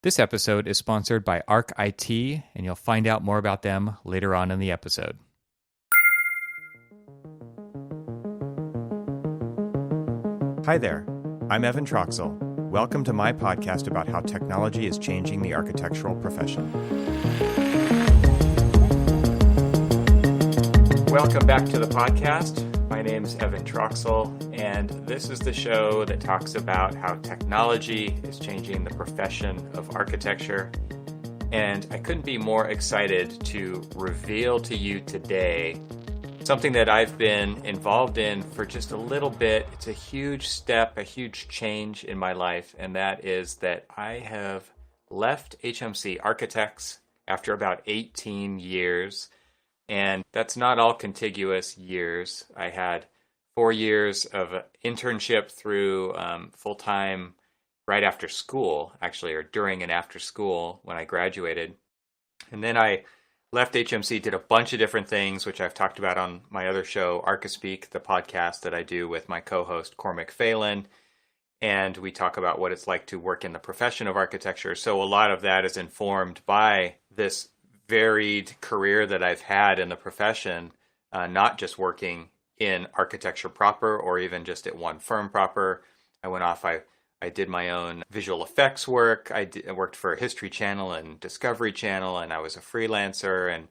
This episode is sponsored by Arc IT, and you'll find out more about them later on in the episode. Hi there, I'm Evan TRXL. Welcome to my podcast about how technology is changing the architectural profession. Welcome back to the podcast. My name is Evan TRXL, and this is the show that talks about how technology is changing the profession of architecture. And I couldn't be more excited to reveal to you today something that I've been involved in for just a little bit. It's a huge step, a huge change in my life, and that is that I have left HMC Architects after about 18 years. And that's not all contiguous years. I had 4 years of internship through full-time right after school, actually, or during and after school when I graduated. And then I left HMC, did a bunch of different things, which I've talked about on my other show, Archispeak, the podcast that I do with my co-host, Cormac Phalen. And we talk about what it's like to work in the profession of architecture. So a lot of that is informed by this varied career that I've had in the profession, not just working in architecture proper or even just at one firm proper. I went off, I did my own visual effects work. I worked for History Channel and Discovery Channel, and I was a freelancer, and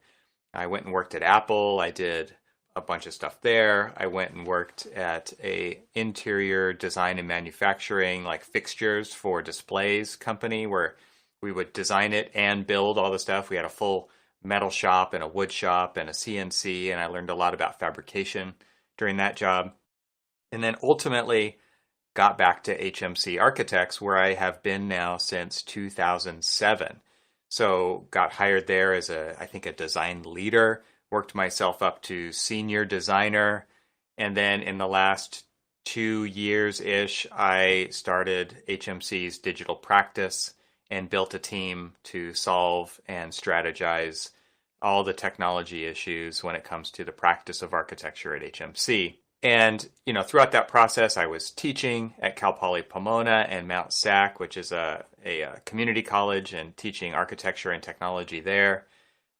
I went and worked at Apple. I did a bunch of stuff there. I went and worked at a interior design and manufacturing, like fixtures for displays company, where we would design it and build all the stuff. We had a full metal shop and a wood shop and a CNC, and I learned a lot about fabrication during that job. And then ultimately got back to HMC Architects, where I have been now since 2007. So got hired there as I think a design leader, worked myself up to senior designer. And then in the last 2 years-ish, I started HMC's digital practice and built a team to solve and strategize all the technology issues when it comes to the practice of architecture at HMC. And, throughout that process, I was teaching at Cal Poly Pomona and Mount Sac, which is a community college, and teaching architecture and technology there.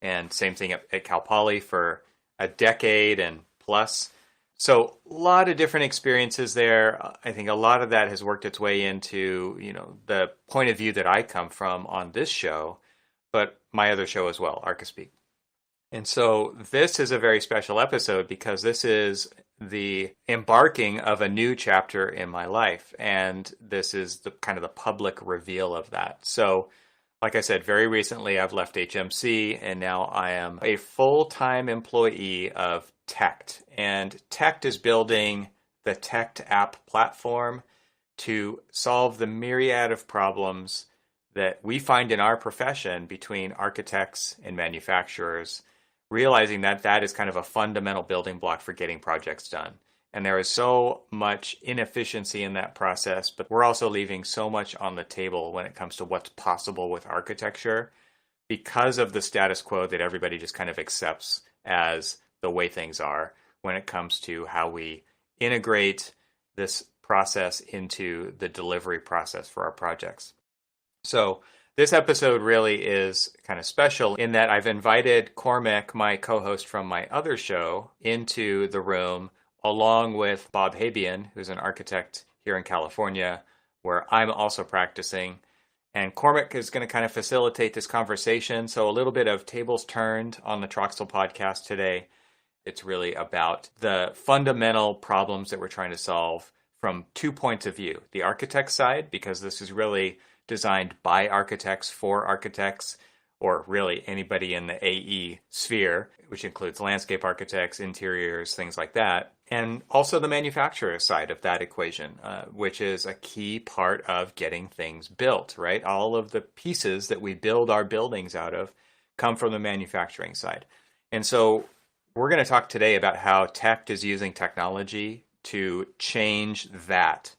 And same thing at Cal Poly for a decade and plus. So a lot of different experiences there. I think a lot of that has worked its way into, the point of view that I come from on this show, but my other show as well, Archispeak. And so this is a very special episode because this is the embarking of a new chapter in my life. And this is the kind of the public reveal of that. So like I said, very recently I've left HMC, and now I am a full-time employee of TECT. And TECT is building the TECT app platform to solve the myriad of problems that we find in our profession between architects and manufacturers, realizing that that is kind of a fundamental building block for getting projects done. And there is so much inefficiency in that process, but we're also leaving so much on the table when it comes to what's possible with architecture because of the status quo that everybody just kind of accepts as the way things are when it comes to how we integrate this process into the delivery process for our projects. So this episode really is kind of special in that I've invited Cormac, my co-host from my other show, into the room along with Bob Habian, who's an architect here in California, where I'm also practicing. And Cormac is going to kind of facilitate this conversation. So a little bit of tables turned on the TRXL podcast today. It's really about the fundamental problems that we're trying to solve from 2 points of view. The architect side, because this is really designed by architects for architects, or really anybody in the AE sphere, which includes landscape architects, interiors, things like that. And also the manufacturer side of that equation, which is a key part of getting things built, right? All of the pieces that we build our buildings out of come from the manufacturing side. And so we're going to talk today about how TECT is using technology to change that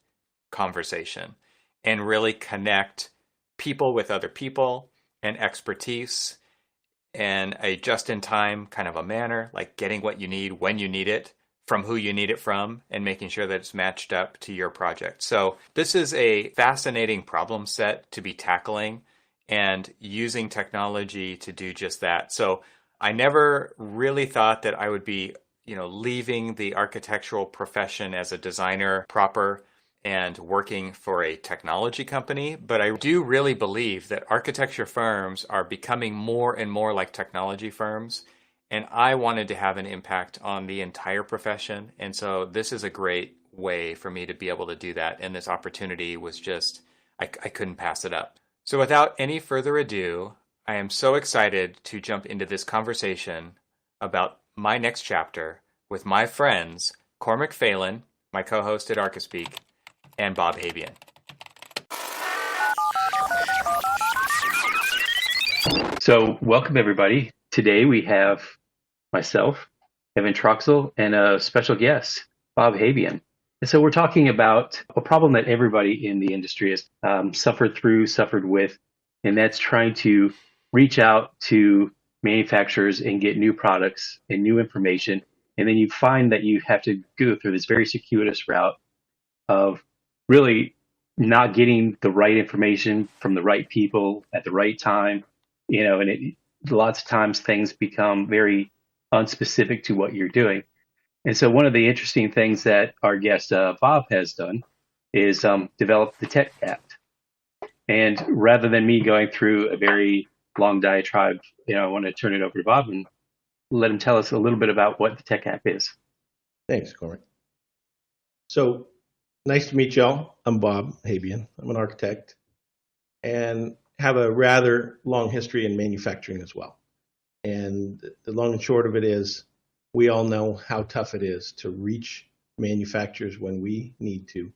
conversation and really connect people with other people and expertise in a just-in-time kind of a manner, like getting what you need when you need it, from who you need it from, and making sure that it's matched up to your project. So this is a fascinating problem set to be tackling and using technology to do just that. So I never really thought that I would be, leaving the architectural profession as a designer proper and working for a technology company. But I do really believe that architecture firms are becoming more and more like technology firms. And I wanted to have an impact on the entire profession. And so this is a great way for me to be able to do that. And this opportunity was just, I couldn't pass it up. So without any further ado, I am so excited to jump into this conversation about my next chapter with my friends, Cormac Phalen, my co-host at Archispeak, and Bob Habian. So welcome everybody. Today we have myself, Evan Troxel, and a special guest, Bob Habian. And so we're talking about a problem that everybody in the industry has suffered with, and that's trying to reach out to manufacturers and get new products and new information. And then you find that you have to go through this very circuitous route of really not getting the right information from the right people at the right time, and lots of times things become very unspecific to what you're doing. And so one of the interesting things that our guest Bob has done is develop the Tech Act. And rather than me going through a very long diatribe, I want to turn it over to Bob and let him tell us a little bit about what the Tech App is. Thanks, Cormac. So nice to meet y'all. I'm Bob Habian. I'm an architect and have a rather long history in manufacturing as well. And the long and short of it is, we all know how tough it is to reach manufacturers when we need to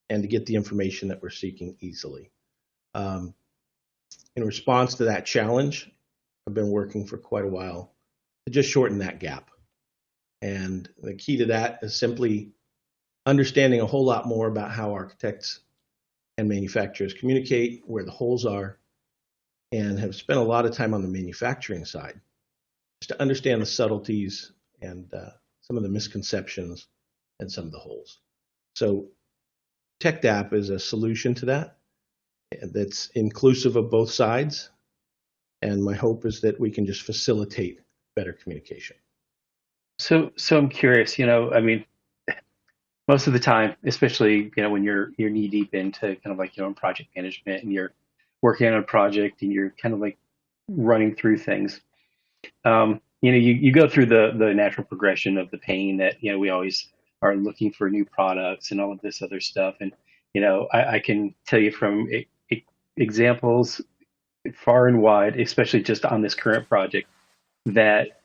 and to get the information that we're seeking easily. In response to that challenge, I've been working for quite a while to just shorten that gap. And the key to that is simply understanding a whole lot more about how architects and manufacturers communicate, where the holes are, and have spent a lot of time on the manufacturing side just to understand the subtleties and some of the misconceptions and some of the holes. So TechDAP is a solution to that that's inclusive of both sides. And my hope is that we can just facilitate better communication. So I'm curious, most of the time, especially, when you're knee deep into kind of like your own project management and you're working on a project and you're kind of like running through things, you go through the natural progression of the pain that, we always are looking for new products and all of this other stuff. And, I can tell you from examples far and wide, especially just on this current project, that,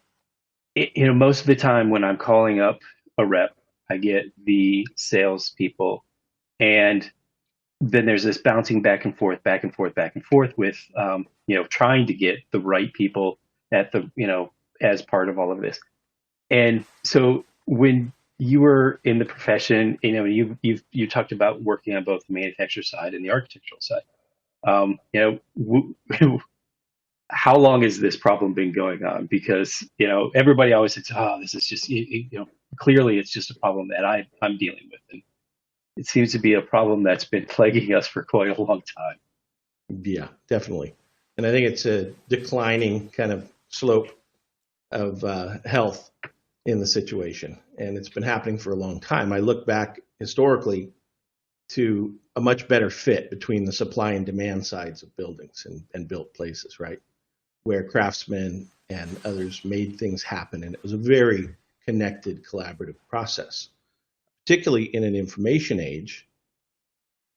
most of the time when I'm calling up a rep, I get the salespeople, and then there's this bouncing back and forth with, trying to get the right people at the, as part of all of this. And so when you were in the profession, you talked about working on both the manufacturer side and the architectural side. How long has this problem been going on? Because, everybody always says, this is just, clearly it's just a problem that I'm dealing with. And it seems to be a problem that's been plaguing us for quite a long time. Yeah, definitely. And I think it's a declining kind of slope of health in the situation. And it's been happening for a long time. I look back historically to a much better fit between the supply and demand sides of buildings and built places, right? Where craftsmen and others made things happen. And it was a very connected, collaborative process. Particularly in an information age,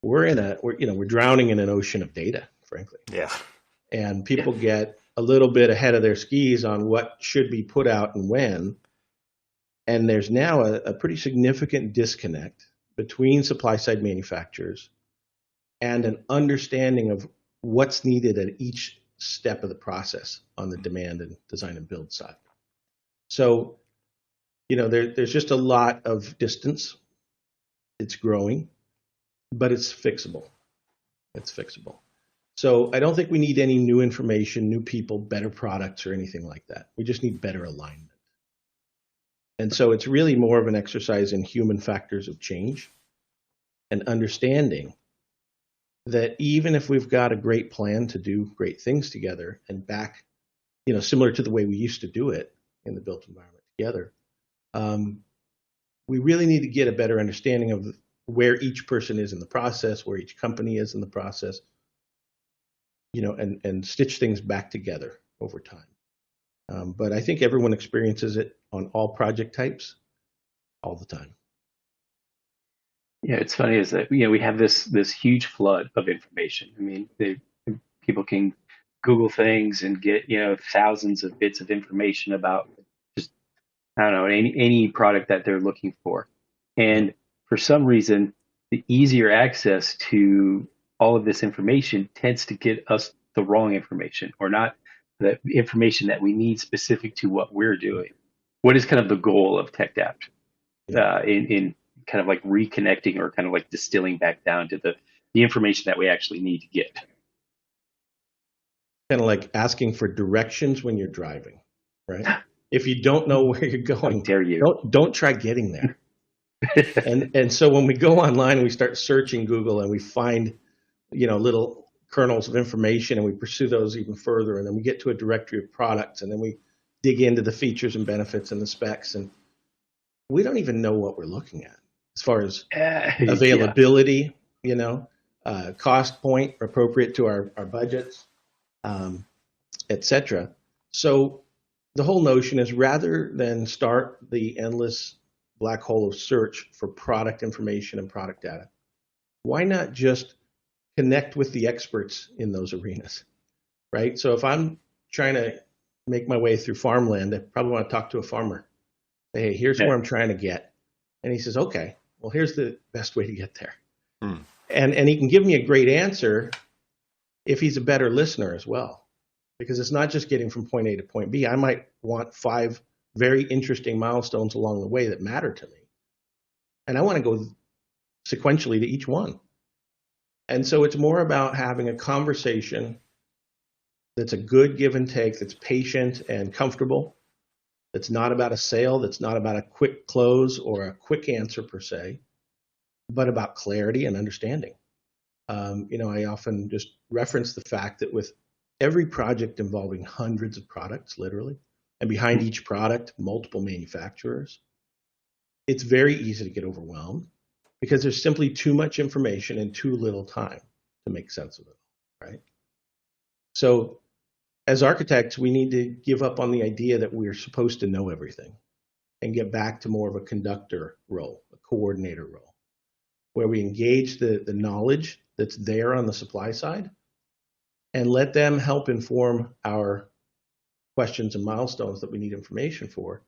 we're drowning in an ocean of data, frankly. Yeah. And people get a little bit ahead of their skis on what should be put out and when. And there's now a pretty significant disconnect between supply side manufacturers and an understanding of what's needed at each step of the process on the demand and design and build side. So, there's just a lot of distance. It's growing, but it's fixable. So I don't think we need any new information, new people, better products, or anything like that. We just need better alignment. And so it's really more of an exercise in human factors of change and understanding that even if we've got a great plan to do great things together and back, similar to the way we used to do it in the built environment together, we really need to get a better understanding of where each person is in the process, where each company is in the process, and stitch things back together over time. But I think everyone experiences it on all project types all the time. Yeah, it's funny is that we have this huge flood of information. I mean, people can Google things and get thousands of bits of information about just, I don't know, any product that they're looking for. And for some reason, the easier access to all of this information tends to get us the wrong information, or not the information that we need specific to what we're doing. What is kind of the goal of TechDAP in kind of like reconnecting or kind of like distilling back down to the information that we actually need to get? Kind of like asking for directions when you're driving, right? If you don't know where you're going, how dare you? Don't try getting there. and so when we go online and we start searching Google and we find, little kernels of information and we pursue those even further, and then we get to a directory of products, and then we dig into the features and benefits and the specs, and we don't even know what we're looking at as far as availability, cost point appropriate to our budgets, etc. So the whole notion is, rather than start the endless black hole of search for product information and product data, why not just connect with the experts in those arenas, right? So if I'm trying to make my way through farmland, I probably want to talk to a farmer. Say, hey, here's where I'm trying to get. And he says, okay, well, here's the best way to get there. And he can give me a great answer if he's a better listener as well, because it's not just getting from point A to point B. I might want 5 very interesting milestones along the way that matter to me, and I want to go sequentially to each one. And so it's more about having a conversation that's a good give and take, that's patient and comfortable, that's not about a sale, that's not about a quick close or a quick answer per se, but about clarity and understanding. I often just reference the fact that with every project involving hundreds of products, literally, and behind each product, multiple manufacturers, it's very easy to get overwhelmed because there's simply too much information and too little time to make sense of it, right? So as architects, we need to give up on the idea that we're supposed to know everything and get back to more of a conductor role, a coordinator role, where we engage the knowledge that's there on the supply side and let them help inform our questions and milestones that we need information for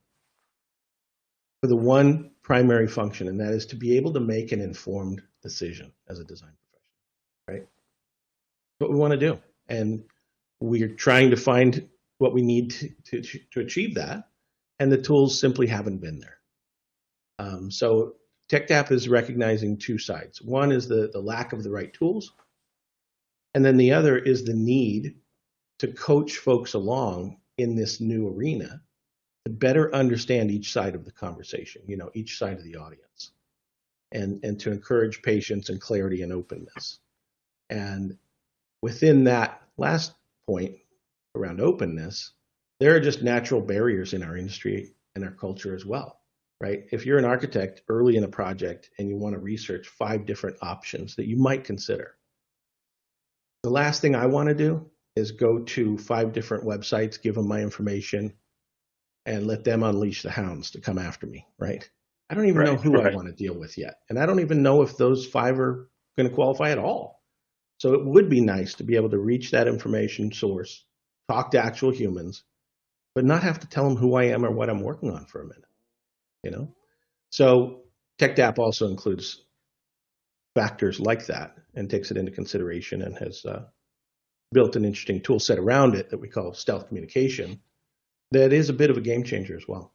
the one primary function, and that is to be able to make an informed decision as a design professional, right? What we want to do. And we're trying to find what we need to achieve that, and the tools simply haven't been there. So TechDAP is recognizing 2 sides. One is the lack of the right tools, and then the other is the need to coach folks along in this new arena to better understand each side of the conversation, each side of the audience, and to encourage patience and clarity and openness. And within that last point around openness, there are just natural barriers in our industry and our culture as well, right? If you're an architect early in a project and you want to research 5 different options that you might consider, the last thing I want to do is go to 5 different websites, give them my information, and let them unleash the hounds to come after me, right? I don't even know who I want to deal with yet. And I don't even know if those 5 are going to qualify at all. So it would be nice to be able to reach that information source, talk to actual humans, but not have to tell them who I am or what I'm working on for a minute, So TechDAP also includes factors like that and takes it into consideration and has built an interesting tool set around it that we call stealth communication that is a bit of a game changer as well.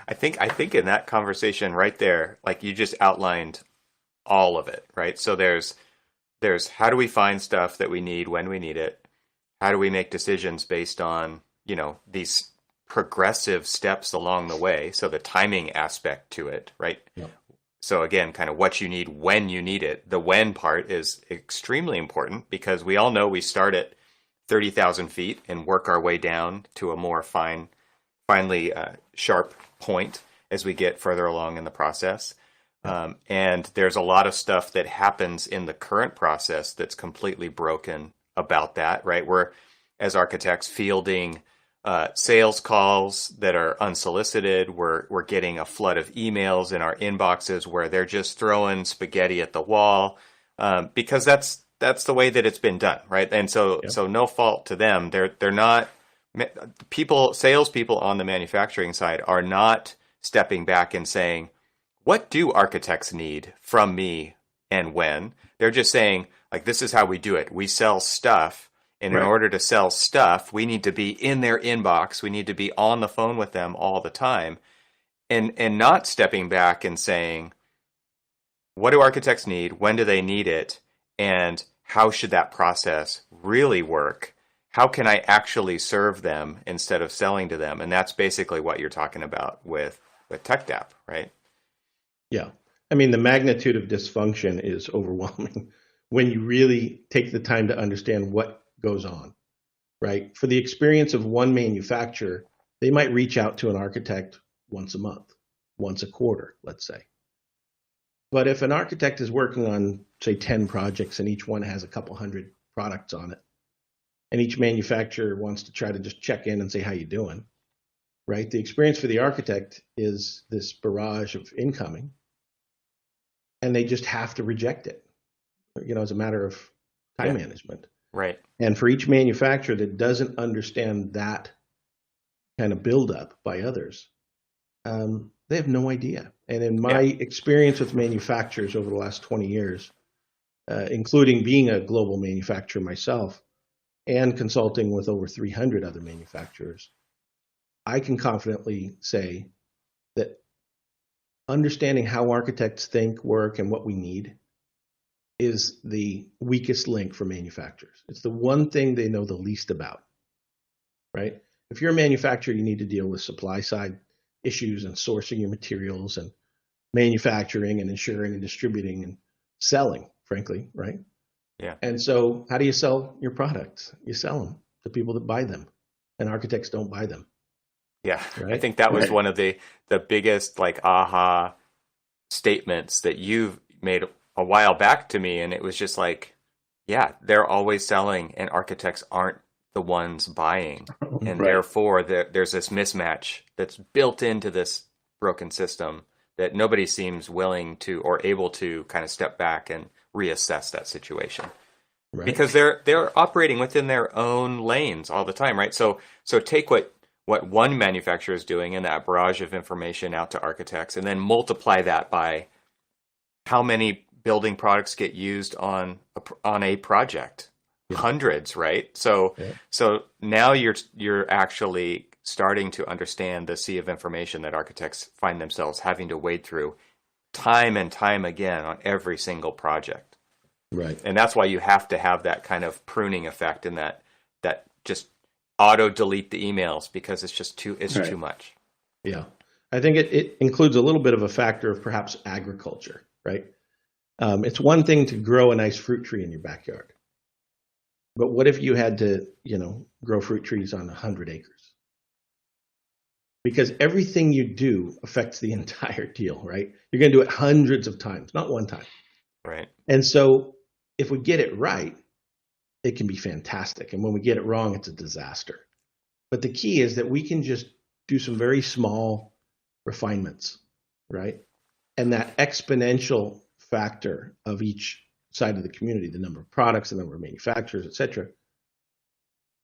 I think in that conversation right there, like you just outlined all of it, right? So there's how do we find stuff that we need when we need it? How do we make decisions based on, these progressive steps along the way? So the timing aspect to it, right? Yep. So again, kind of what you need when you need it. The when part is extremely important because we all know we start at 30,000 feet and work our way down to a more finely sharp point as we get further along in the process. And there's a lot of stuff that happens in the current process that's completely broken about that, right? We're, as architects, fielding sales calls that are unsolicited. We're getting a flood of emails in our inboxes where they're just throwing spaghetti at the wall because that's the way that it's been done, right? And so no fault to them. They're not salespeople on the manufacturing side are not stepping back and saying, what do architects need from me and when? They're just saying, like, this is how we do it. We sell stuff. And in order to sell stuff, we need to be in their inbox. We need to be on the phone with them all the time. And not stepping back and saying, what do architects need? When do they need it? And how should that process really work? How can I actually serve them instead of selling to them? And that's basically what you're talking about with TechDAP, right? Yeah. I mean, the magnitude of dysfunction is overwhelming when you really take the time to understand what goes on, right? For the experience of one manufacturer, they might reach out to an architect once a month, once a quarter, let's say. But if an architect is working on, say, 10 projects and each one has a couple hundred products on it, and each manufacturer wants to try to just check in and say, how you doing, right? The experience for the architect is this barrage of incoming, and they just have to reject it, as a matter of time management. Right. And for each manufacturer that doesn't understand that kind of buildup by others, they have no idea. And in my experience with manufacturers over the last 20 years, including being a global manufacturer myself and consulting with over 300 other manufacturers, I can confidently say that understanding how architects think, work, and what we need is the weakest link for manufacturers. It's the one thing they know the least about, right? If you're a manufacturer, you need to deal with supply side issues and sourcing your materials and manufacturing and ensuring and distributing and selling, frankly, right? Yeah. And so how do you sell your products? You sell them to people that buy them, and architects don't buy them. Yeah. Right? I think that was one of the biggest aha statements that you've made a while back to me, and it was just like, yeah, they're always selling and architects aren't the ones buying, and therefore there's this mismatch that's built into this broken system that nobody seems willing to or able to kind of step back and reassess that situation, because they're operating within their own lanes all the time, right? So take what one manufacturer is doing in that barrage of information out to architects, and then multiply that by how many building products get used on a project. Hundreds, right? So now you're actually starting to understand the sea of information that architects find themselves having to wade through time and time again on every single project. Right. And that's why you have to have that kind of pruning effect, and that just auto delete the emails, because it's just too much. Yeah. I think it includes a little bit of a factor of perhaps agriculture, right? It's one thing to grow a nice fruit tree in your backyard, but what if you had to, grow fruit trees on 100 acres? Because everything you do affects the entire deal, right? You're going to do it hundreds of times, not one time. Right. And so if we get it right, it can be fantastic. And when we get it wrong, it's a disaster. But the key is that we can just do some very small refinements, right? And that exponential factor of each side of the community, the number of products, the number of manufacturers, et cetera.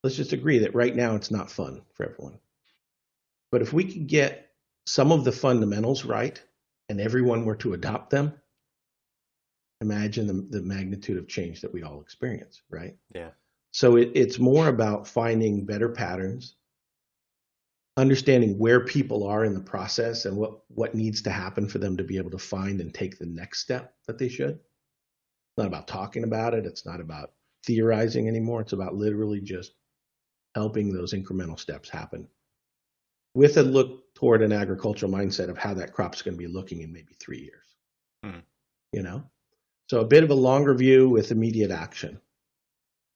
Let's just agree that right now it's not fun for everyone. But if we could get some of the fundamentals right and everyone were to adopt them, imagine the magnitude of change that we all experience, right? Yeah. So it's more about finding better patterns, understanding where people are in the process and what needs to happen for them to be able to find and take the next step that they should. It's not about talking about it. It's not about theorizing anymore. It's about literally just helping those incremental steps happen with a look toward an agricultural mindset of how that crop's going to be looking in maybe 3 years. Hmm. you know? So a bit of a longer view with immediate action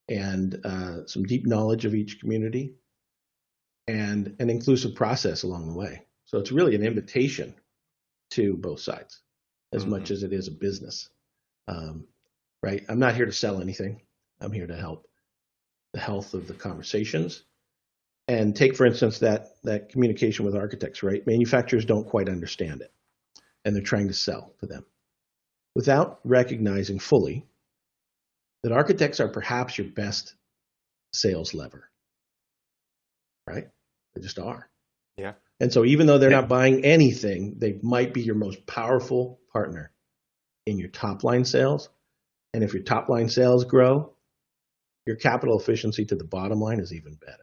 and some deep knowledge of each community and an inclusive process along the way. So it's really an invitation to both sides as much as it is a business, right? I'm not here to sell anything. I'm here to help the health of the conversations. And take, for instance, that communication with architects, right? Manufacturers don't quite understand it, and they're trying to sell to them without recognizing fully that architects are perhaps your best sales lever, right? They just are. Yeah. And so even though they're not buying anything, they might be your most powerful partner in your top line sales. And if your top line sales grow, your capital efficiency to the bottom line is even better.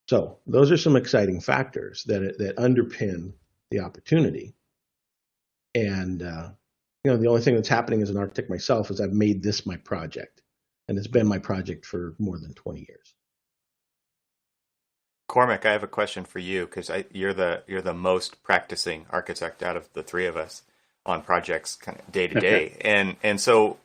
So those are some exciting factors that underpin the opportunity. And the only thing that's happening as an architect myself is I've made this my project, and it's been my project for more than 20 years. Cormac, I have a question for you because you're the most practicing architect out of the three of us on projects kind of day to day. And so,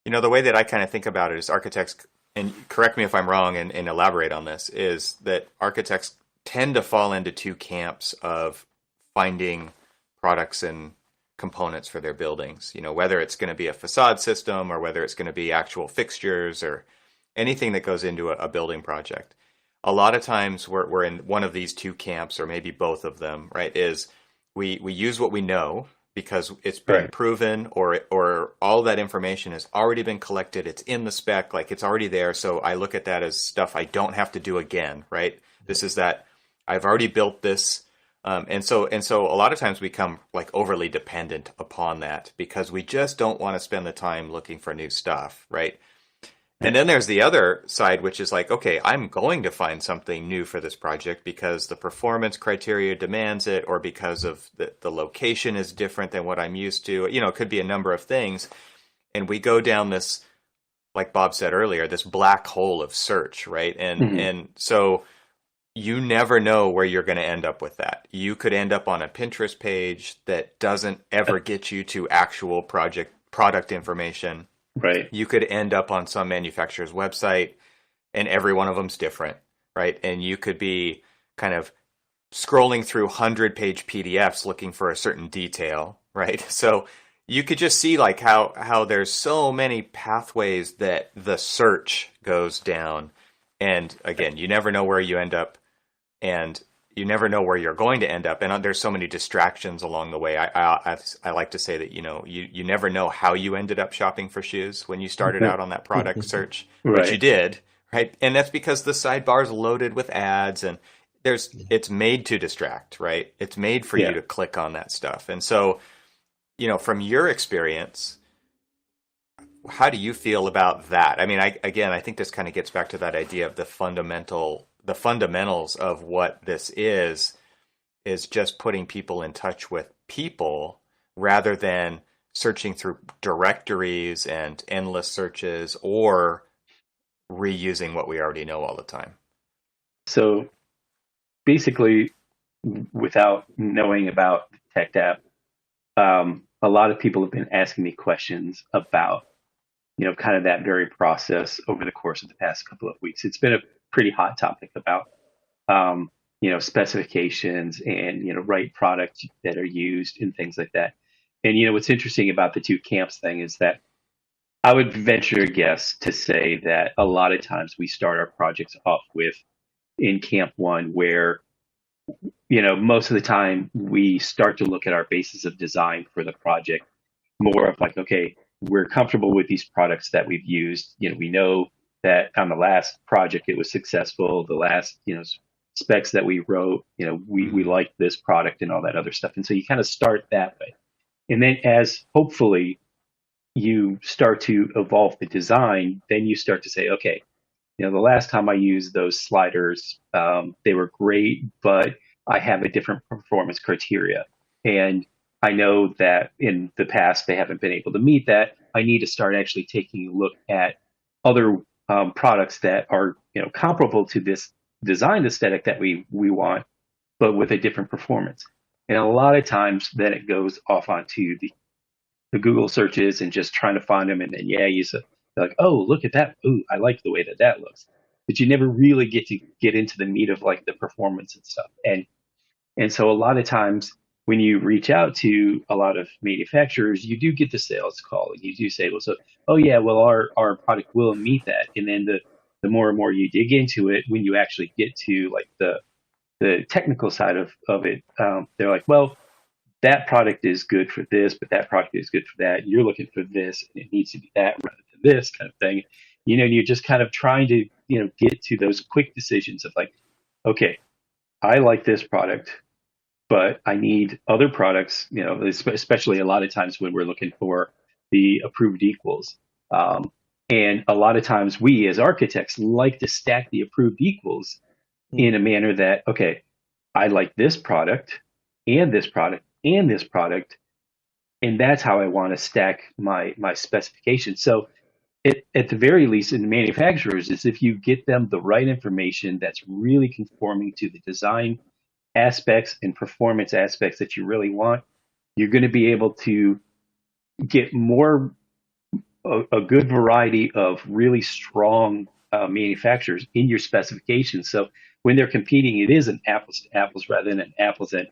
the way that I kind of think about it is architects, and correct me if I'm wrong and elaborate on this, is that architects tend to fall into two camps of finding products and components for their buildings, whether it's going to be a facade system or whether it's going to be actual fixtures or anything that goes into a building project. A lot of times we're in one of these two camps, or maybe both of them, right? Is we use what we know because it's been proven, or all that information has already been collected. It's in the spec, like it's already there. So I look at that as stuff I don't have to do again, right? This is that I've already built this. And so a lot of times we become like overly dependent upon that because we just don't want to spend the time looking for new stuff, right? And then there's the other side, which is like, okay, I'm going to find something new for this project because the performance criteria demands it, or because of the location is different than what I'm used to. It could be a number of things. And we go down this, like Bob said earlier, this black hole of search, right? And so you never know where you're going to end up with that. You could end up on a Pinterest page that doesn't ever get you to actual product information. Right. You could end up on some manufacturer's website and every one of them's different, right? And you could be kind of scrolling through 100-page PDFs looking for a certain detail, right? So you could just see like how there's so many pathways that the search goes down. And again, you never know where you end up, and you never know where you're going to end up. And there's so many distractions along the way. I like to say that, you never know how you ended up shopping for shoes when you started out on that product search, but you did, right? And that's because the sidebar is loaded with ads, and it's made to distract, right? It's made for you to click on that stuff. And so, from your experience, how do you feel about that? I mean, I think this kind of gets back to that idea of the fundamentals of what this is just putting people in touch with people rather than searching through directories and endless searches or reusing what we already know all the time. So basically, without knowing about the tech app, a lot of people have been asking me questions about, kind of that very process over the course of the past couple of weeks. It's been a pretty hot topic about, specifications and, right products that are used and things like that. And, what's interesting about the two camps thing is that I would venture a guess to say that a lot of times we start our projects off with in camp one, where, most of the time we start to look at our basis of design for the project more of like, okay, we're comfortable with these products that we've used. We know that on the last project it was successful. The last, specs that we wrote, we liked this product and all that other stuff. And so you kind of start that way. And then as hopefully you start to evolve the design, then you start to say, okay, the last time I used those sliders, they were great, but I have a different performance criteria. And I know that in the past they haven't been able to meet that. I need to start actually taking a look at other products that are, comparable to this design aesthetic that we want, but with a different performance. And a lot of times then it goes off onto the Google searches and just trying to find them. And then, they're like, oh, look at that. Ooh, I like the way that looks. But you never really get to get into the meat of like the performance and stuff. And so a lot of times when you reach out to a lot of manufacturers, you do get the sales call and you do say, well, so, oh yeah, well, our product will meet that. And then the more and more you dig into it, when you actually get to like the technical side of it, they're like, well, that product is good for this, but that product is good for that. You're looking for this and it needs to be that rather than this kind of thing. You're just kind of trying to, get to those quick decisions of like, okay, I like this product, but I need other products, especially a lot of times when we're looking for the approved equals. And a lot of times we as architects like to stack the approved equals in a manner that, okay, I like this product and this product and this product, and that's how I want to stack my specifications. So at the very least in the manufacturers is if you get them the right information that's really conforming to the design aspects and performance aspects that you really want, you're going to be able to get a good variety of really strong manufacturers in your specifications. So when they're competing, it is an apples to apples rather than an apples and,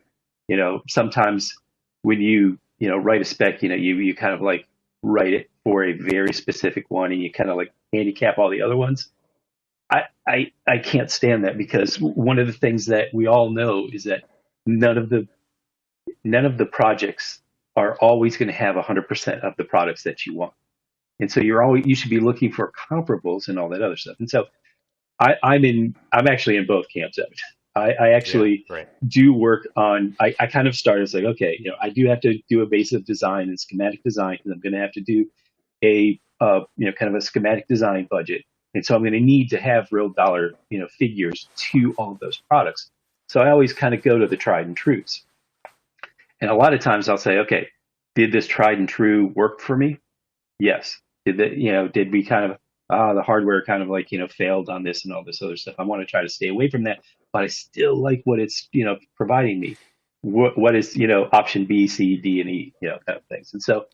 sometimes when you write a spec, you kind of like write it for a very specific one and you kind of like handicap all the other ones. I can't stand that because one of the things that we all know is that none of the projects are always going to have 100% of the products that you want. And so you should be looking for comparables and all that other stuff. And so I'm actually in both camps of it. I actually do work on, I kind of started as like, okay, I do have to do a basic design and schematic design because I'm going to have to do a, kind of a schematic design budget. And so I'm going to need to have real dollar, figures to all of those products. So I always kind of go to the tried and truths. And a lot of times I'll say, okay, did this tried and true work for me? Yes. Did we kind of, the hardware kind of like, failed on this and all this other stuff. I want to try to stay away from that, but I still like what it's, providing me. What is, option B, C, D, and E, kind of things. And so,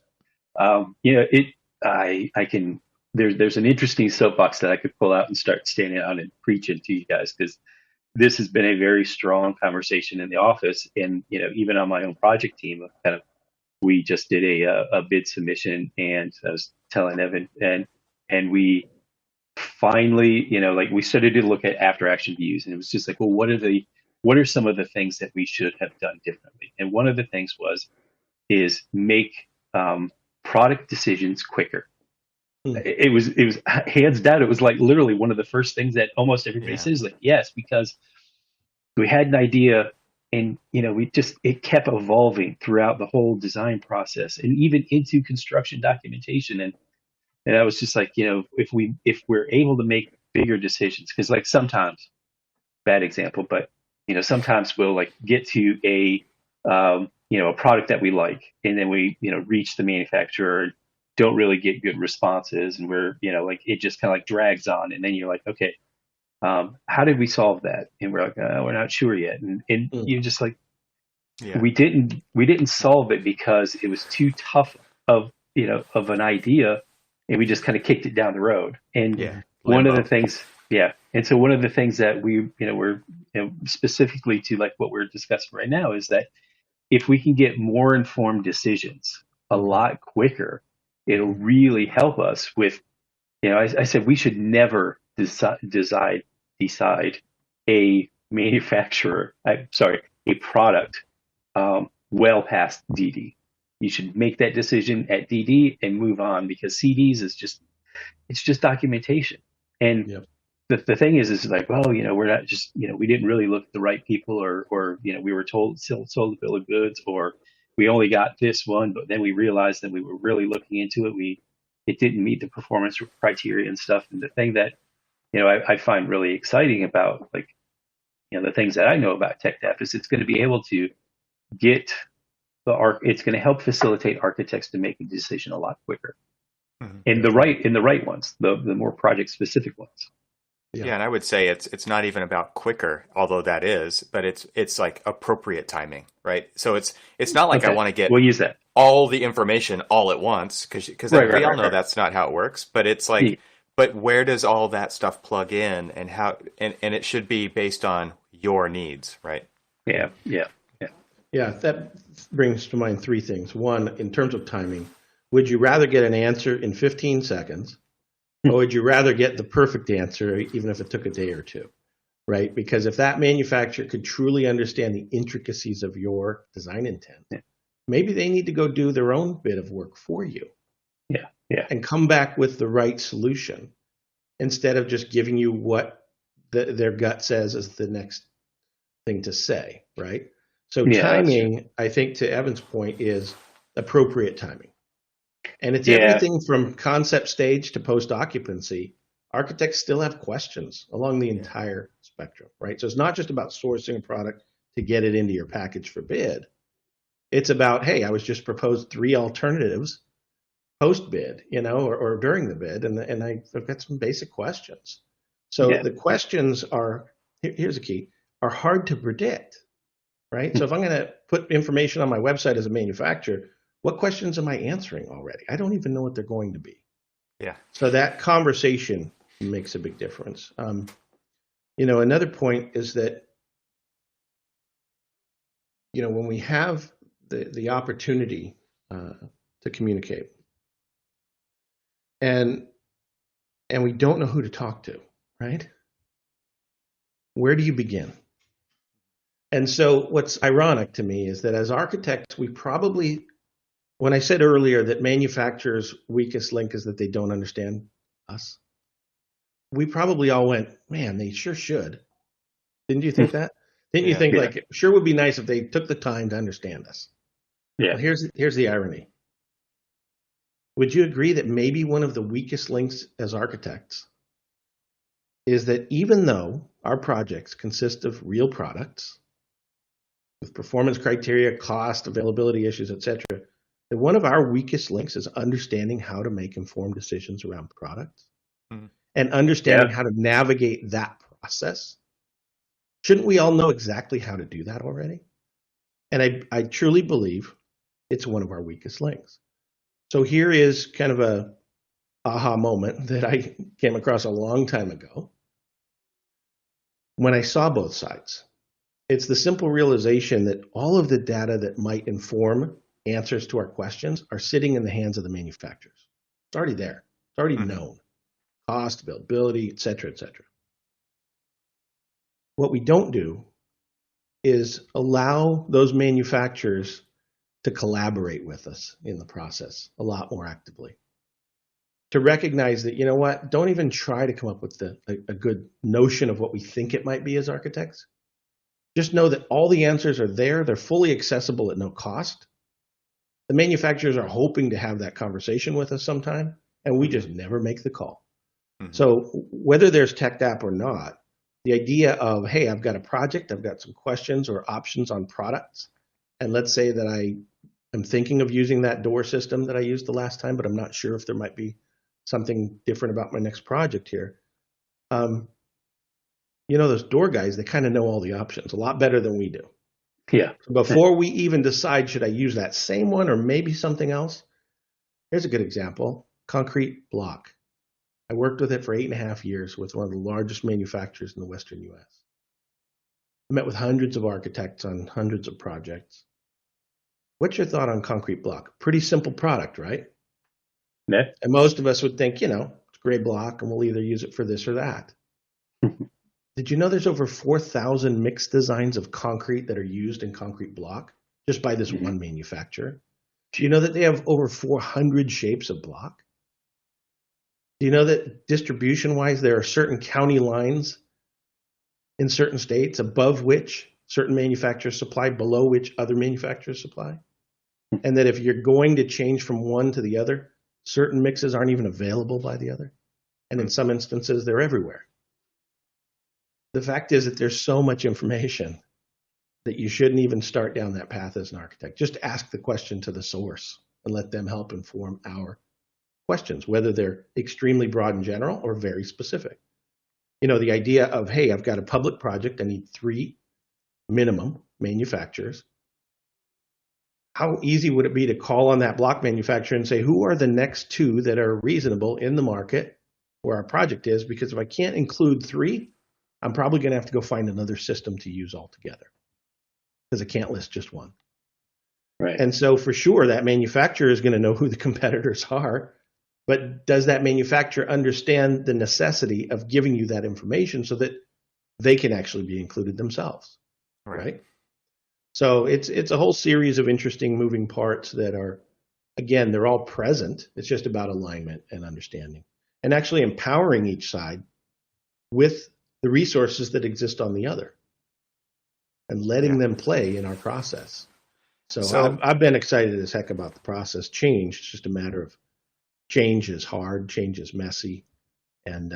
I can, there's an interesting soapbox that I could pull out and start standing on and preaching to you guys, because this has been a very strong conversation in the office. And, even on my own project team, we just did a bid submission, and I was telling Evan, and we finally, we started to look at after action views, and it was just like, well, what are some of the things that we should have done differently? And one of the things is make product decisions quicker. It was hands down. It was like literally one of the first things that almost everybody says, like, yes, because we had an idea and, it kept evolving throughout the whole design process and even into construction documentation. And I was just like, if we're able to make bigger decisions, because like sometimes, bad example, but, sometimes we'll like get to a product that we like, and then we, reach the manufacturer, don't really get good responses, and we're, it just kind of like drags on, and then you're like, okay, how did we solve that? And we're like, we're not sure yet, and you're just like, we didn't solve it because it was too tough of an idea, and we just kind of kicked it down the road. And one of the things, and so one of the things that we, we're specifically to like what we're discussing right now is that if we can get more informed decisions a lot quicker, it'll really help us with, I said we should never decide a manufacturer, a product well past DD. You should make that decision at DD and move on, because CDs is just documentation. And the thing is like, well, we're not just, we didn't really look at the right people, or we were sold a bill of goods, or we only got this one, but then we realized that we were really looking into it. It didn't meet the performance criteria and stuff. And the thing that, I find really exciting about, like, the things that I know about TechDAP is it's going to be able to get it's going to help facilitate architects to make a decision a lot quicker. And the right ones, the more project specific ones. Yeah, and I would say it's not even about quicker, although that is, but it's like appropriate timing, right? So it's not like I Okay, want to get we'll use that. all the information all at once because Right, we right, all right, know right. that's not how it works. But it's Yeah, like, but where does all that stuff plug in, and how, and it should be based on your needs, right? yeah, yeah, yeah. Yeah, that brings to mind three things. One, in terms of timing, would you rather get an answer in 15 seconds, or would you rather get the perfect answer even if it took a day or two? Right? Because if that manufacturer could truly understand the intricacies of your design intent, Yeah, maybe they need to go do their own bit of work for you yeah, yeah, and come back with the right solution instead of just giving you what their gut says is the next thing to say, right? So yeah, that's true. timing, I think to Evan's point, is appropriate timing. And it's Yeah, everything from concept stage to post occupancy. Architects still have questions along the entire spectrum, right? So it's not just about sourcing a product to get it into your package for bid. It's about, hey, I was just proposed three alternatives post bid, or during the bid, and I've got some basic questions. So yeah, the questions are, here's the key, are hard to predict, right? So if I'm going to put information on my website as a manufacturer, what questions am I answering already? I don't even know what they're going to be. Yeah. So that conversation makes a big difference. Another point is that, when we have the opportunity to communicate and we don't know who to talk to, right? Where do you begin? And so what's ironic to me is that as architects, we probably, when I said earlier that manufacturers' weakest link is that they don't understand us, we probably all went, man, they sure should. Didn't you think that? Didn't you Yeah. think yeah, like, it sure would be nice if they took the time to understand us? yeah. Well, here's the irony. Would you agree that maybe one of the weakest links as architects is that even though our projects consist of real products with performance criteria, cost, availability issues, etc., that one of our weakest links is understanding how to make informed decisions around products Mhm. and understanding Yeah. how to navigate that process? Shouldn't we all know exactly how to do that already? And I truly believe it's one of our weakest links. So here is kind of a aha moment that I came across a long time ago when I saw both sides. It's the simple realization that all of the data that might inform answers to our questions are sitting in the hands of the manufacturers. It's already there. It's already Mhm. known. Cost, availability, et cetera, et cetera. What we don't do is allow those manufacturers to collaborate with us in the process a lot more actively. To recognize that, don't even try to come up with a good notion of what we think it might be as architects. Just know that all the answers are there. They're fully accessible at no cost. The manufacturers are hoping to have that conversation with us sometime, and we just never make the call. Mhm. So whether there's tech app or not, the idea of, hey, I've got a project, I've got some questions or options on products, and let's say that I am thinking of using that door system that I used the last time, but I'm not sure if there might be something different about my next project here. Those door guys, they kind of know all the options a lot better than we do. Yeah. So before we even decide, should I use that same one or maybe something else? Here's a good example, concrete block. I worked with it for 8.5 years with one of the largest manufacturers in the Western US. I met with hundreds of architects on hundreds of projects. What's your thought on concrete block? Pretty simple product, right? Yeah. And most of us would think, it's gray block and we'll either use it for this or that. Did you know there's over 4,000 mixed designs of concrete that are used in concrete block just by this one manufacturer? Do you know that they have over 400 shapes of block? Do you know that distribution-wise, there are certain county lines in certain states above which certain manufacturers supply, below which other manufacturers supply? And that if you're going to change from one to the other, certain mixes aren't even available by the other. And in some instances, they're everywhere. The fact is that there's so much information that you shouldn't even start down that path as an architect. Just ask the question to the source and let them help inform our questions, whether they're extremely broad and general or very specific. the idea of, hey, I've got a public project. I need 3 minimum manufacturers. How easy would it be to call on that block manufacturer and say, who are the next 2 that are reasonable in the market where our project is? Because if I can't include 3, I'm probably going to have to go find another system to use altogether because I can't list just one. Right. And so for sure, that manufacturer is going to know who the competitors are. But does that manufacturer understand the necessity of giving you that information so that they can actually be included themselves? Right. So it's a whole series of interesting moving parts that are, again, they're all present. It's just about alignment and understanding and actually empowering each side with the resources that exist on the other and letting them play in our process. So I've been excited as heck about the process. Change, it's just a matter of change is hard, change is messy. And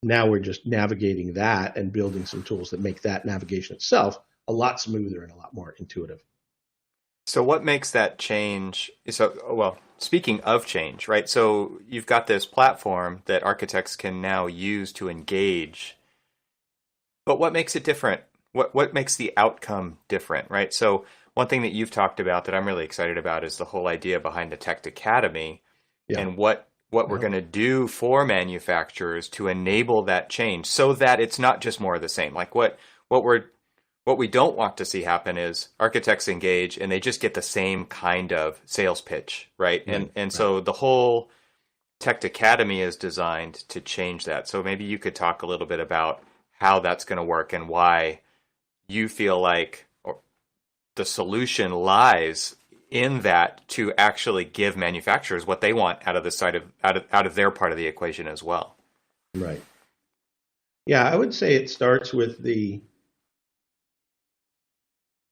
now we're just navigating that and building some tools that make that navigation itself a lot smoother and a lot more intuitive. So what makes that change? Well, speaking of change, right? So you've got this platform that architects can now use to engage. But what makes it different? What makes the outcome different, right? So one thing that you've talked about that I'm really excited about is the whole idea behind the Tech Academy and what we're going to do for manufacturers to enable that change so that it's not just more of the same. Like what we don't want to see happen is architects engage and they just get the same kind of sales pitch, right? So the whole Tech Academy is designed to change that. So maybe you could talk a little bit about how that's going to work and why you feel like the solution lies in that to actually give manufacturers what they want out of the side of out of their part of the equation as well. Right. Yeah, I would say it starts with the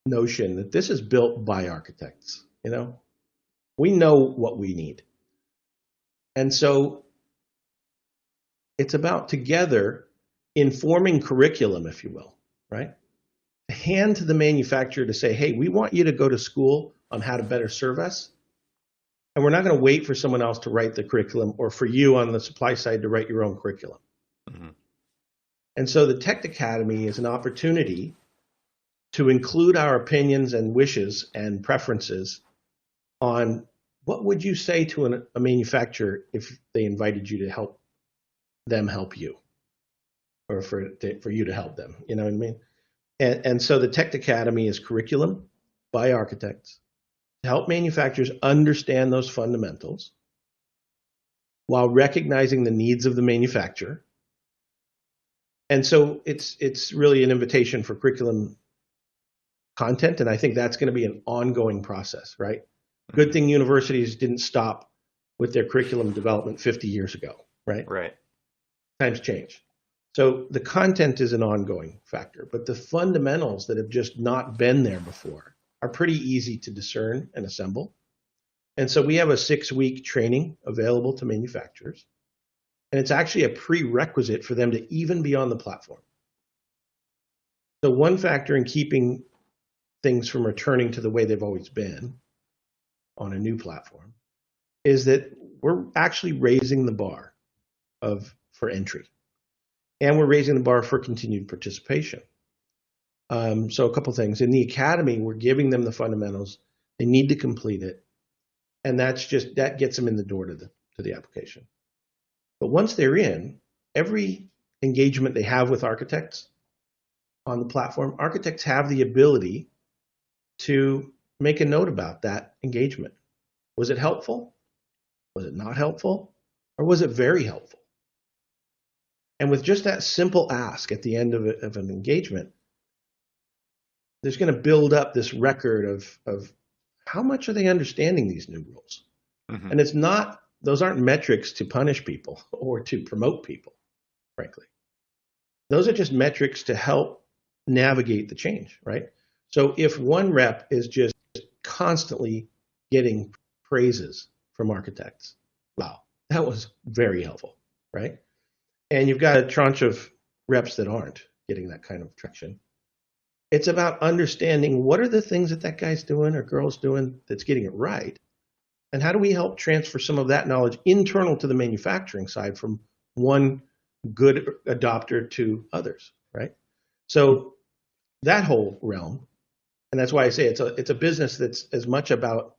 notion that this is built by architects. We know what we need. And so it's about together informing curriculum, if you will, right? Hand to the manufacturer to say, hey, we want you to go to school on how to better serve us. And we're not going to wait for someone else to write the curriculum or for you on the supply side to write your own curriculum. Mm-hmm. And so the Tech Academy is an opportunity to include our opinions and wishes and preferences on what would you say to a manufacturer if they invited you to help them help you or for you to help them. You know what I mean? And so the Tech Academy is curriculum by architects to help manufacturers understand those fundamentals while recognizing the needs of the manufacturer. And so it's really an invitation for curriculum content, and I think that's going to be an ongoing process, right? Good thing universities didn't stop with their curriculum development 50 years ago, right? Right. Times change. So the content is an ongoing factor, but the fundamentals that have just not been there before are pretty easy to discern and assemble. And so we have a 6-week training available to manufacturers, and it's actually a prerequisite for them to even be on the platform. So one factor in keeping things from returning to the way they've always been on a new platform is that we're actually raising the bar for entry. And we're raising the bar for continued participation. So a couple things. In the academy, we're giving them the fundamentals. They need to complete it. And that gets them in the door to the application. But once they're in, every engagement they have with architects on the platform, architects have the ability to make a note about that engagement. Was it helpful? Was it not helpful? Or was it very helpful? And with just that simple ask at the end of an engagement, there's going to build up this record of how much are they understanding these new rules? Mm-hmm. And those aren't metrics to punish people or to promote people, frankly. Those are just metrics to help navigate the change, right? So if one rep is just constantly getting praises from architects, wow, that was very helpful, right? And you've got a tranche of reps that aren't getting that kind of traction. It's about understanding what are the things that guy's doing or girl's doing that's getting it right, and how do we help transfer some of that knowledge internal to the manufacturing side from one good adopter to others, right? So that whole realm, and that's why I say it's a business that's as much about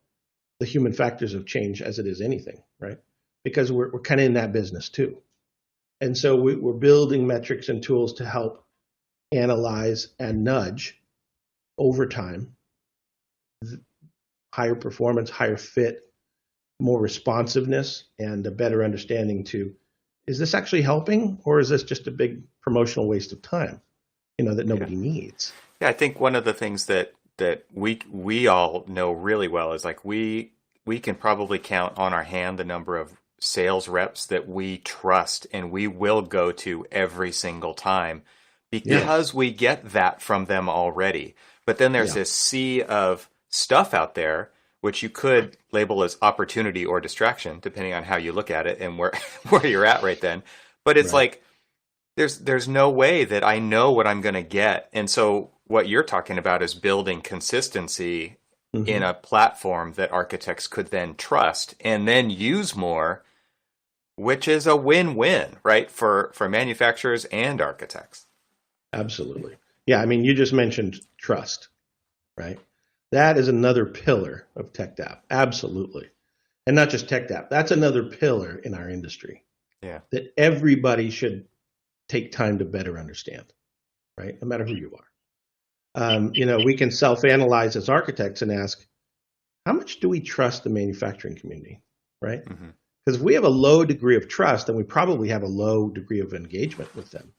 the human factors of change as it is anything, right? Because we're kind of in that business too. And so we're building metrics and tools to help analyze and nudge over time, higher performance, higher fit, more responsiveness, and a better understanding to, is this actually helping, or is this just a big promotional waste of time, that nobody needs? Yeah, I think one of the things that we all know really well is like we can probably count on our hand the number of sales reps that we trust and we will go to every single time because we get that from them already. But then there's this sea of stuff out there which you could label as opportunity or distraction, depending on how you look at it and where you're at right then. But it's like there's no way that I know what I'm going to get. And so what you're talking about is building consistency in a platform that architects could then trust and then use more, which is a win-win, right, for manufacturers and architects. Absolutely. Yeah, I mean, you just mentioned trust, right? That is another pillar of TechDAP. Absolutely. And not just TechDAP. That's another pillar in our industry. Yeah. That everybody should take time to better understand, right? No matter who you are. We can self-analyze as architects and ask, how much do we trust the manufacturing community, right? Because if we have a low degree of trust, then we probably have a low degree of engagement with them.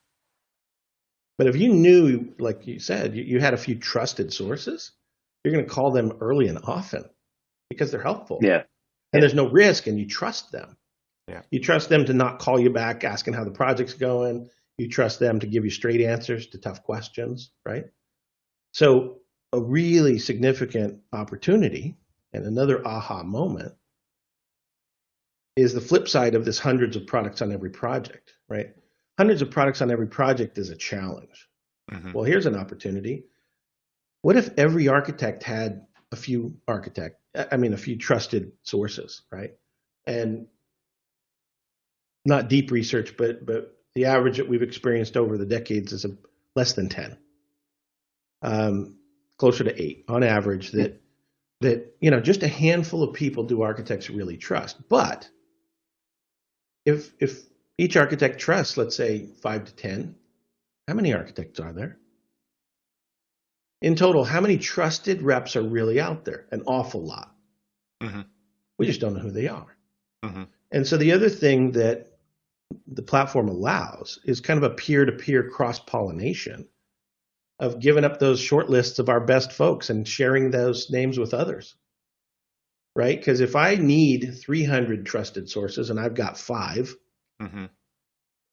But if you knew, like you said, you had a few trusted sources, you're going to call them early and often because they're helpful. Yeah. And there's no risk, and you trust them. Yeah. You trust them to not call you back asking how the project's going. You trust them to give you straight answers to tough questions, right? So a really significant opportunity and another aha moment is the flip side of this hundreds of products on every project, right? Hundreds of products on every project is a challenge. Well, here's an opportunity. What if every architect had a few trusted sources, right? And not deep research, but the average that we've experienced over the decades is less than 10, closer to 8 on average. That just a handful of people do architects really trust. But if each architect trusts, let's say 5 to 10, how many architects are there? In total, how many trusted reps are really out there? An awful lot. We just don't know who they are. And so the other thing that the platform allows is kind of a peer-to-peer cross-pollination of giving up those short lists of our best folks and sharing those names with others, right? Because if I need 300 trusted sources and I've got 5,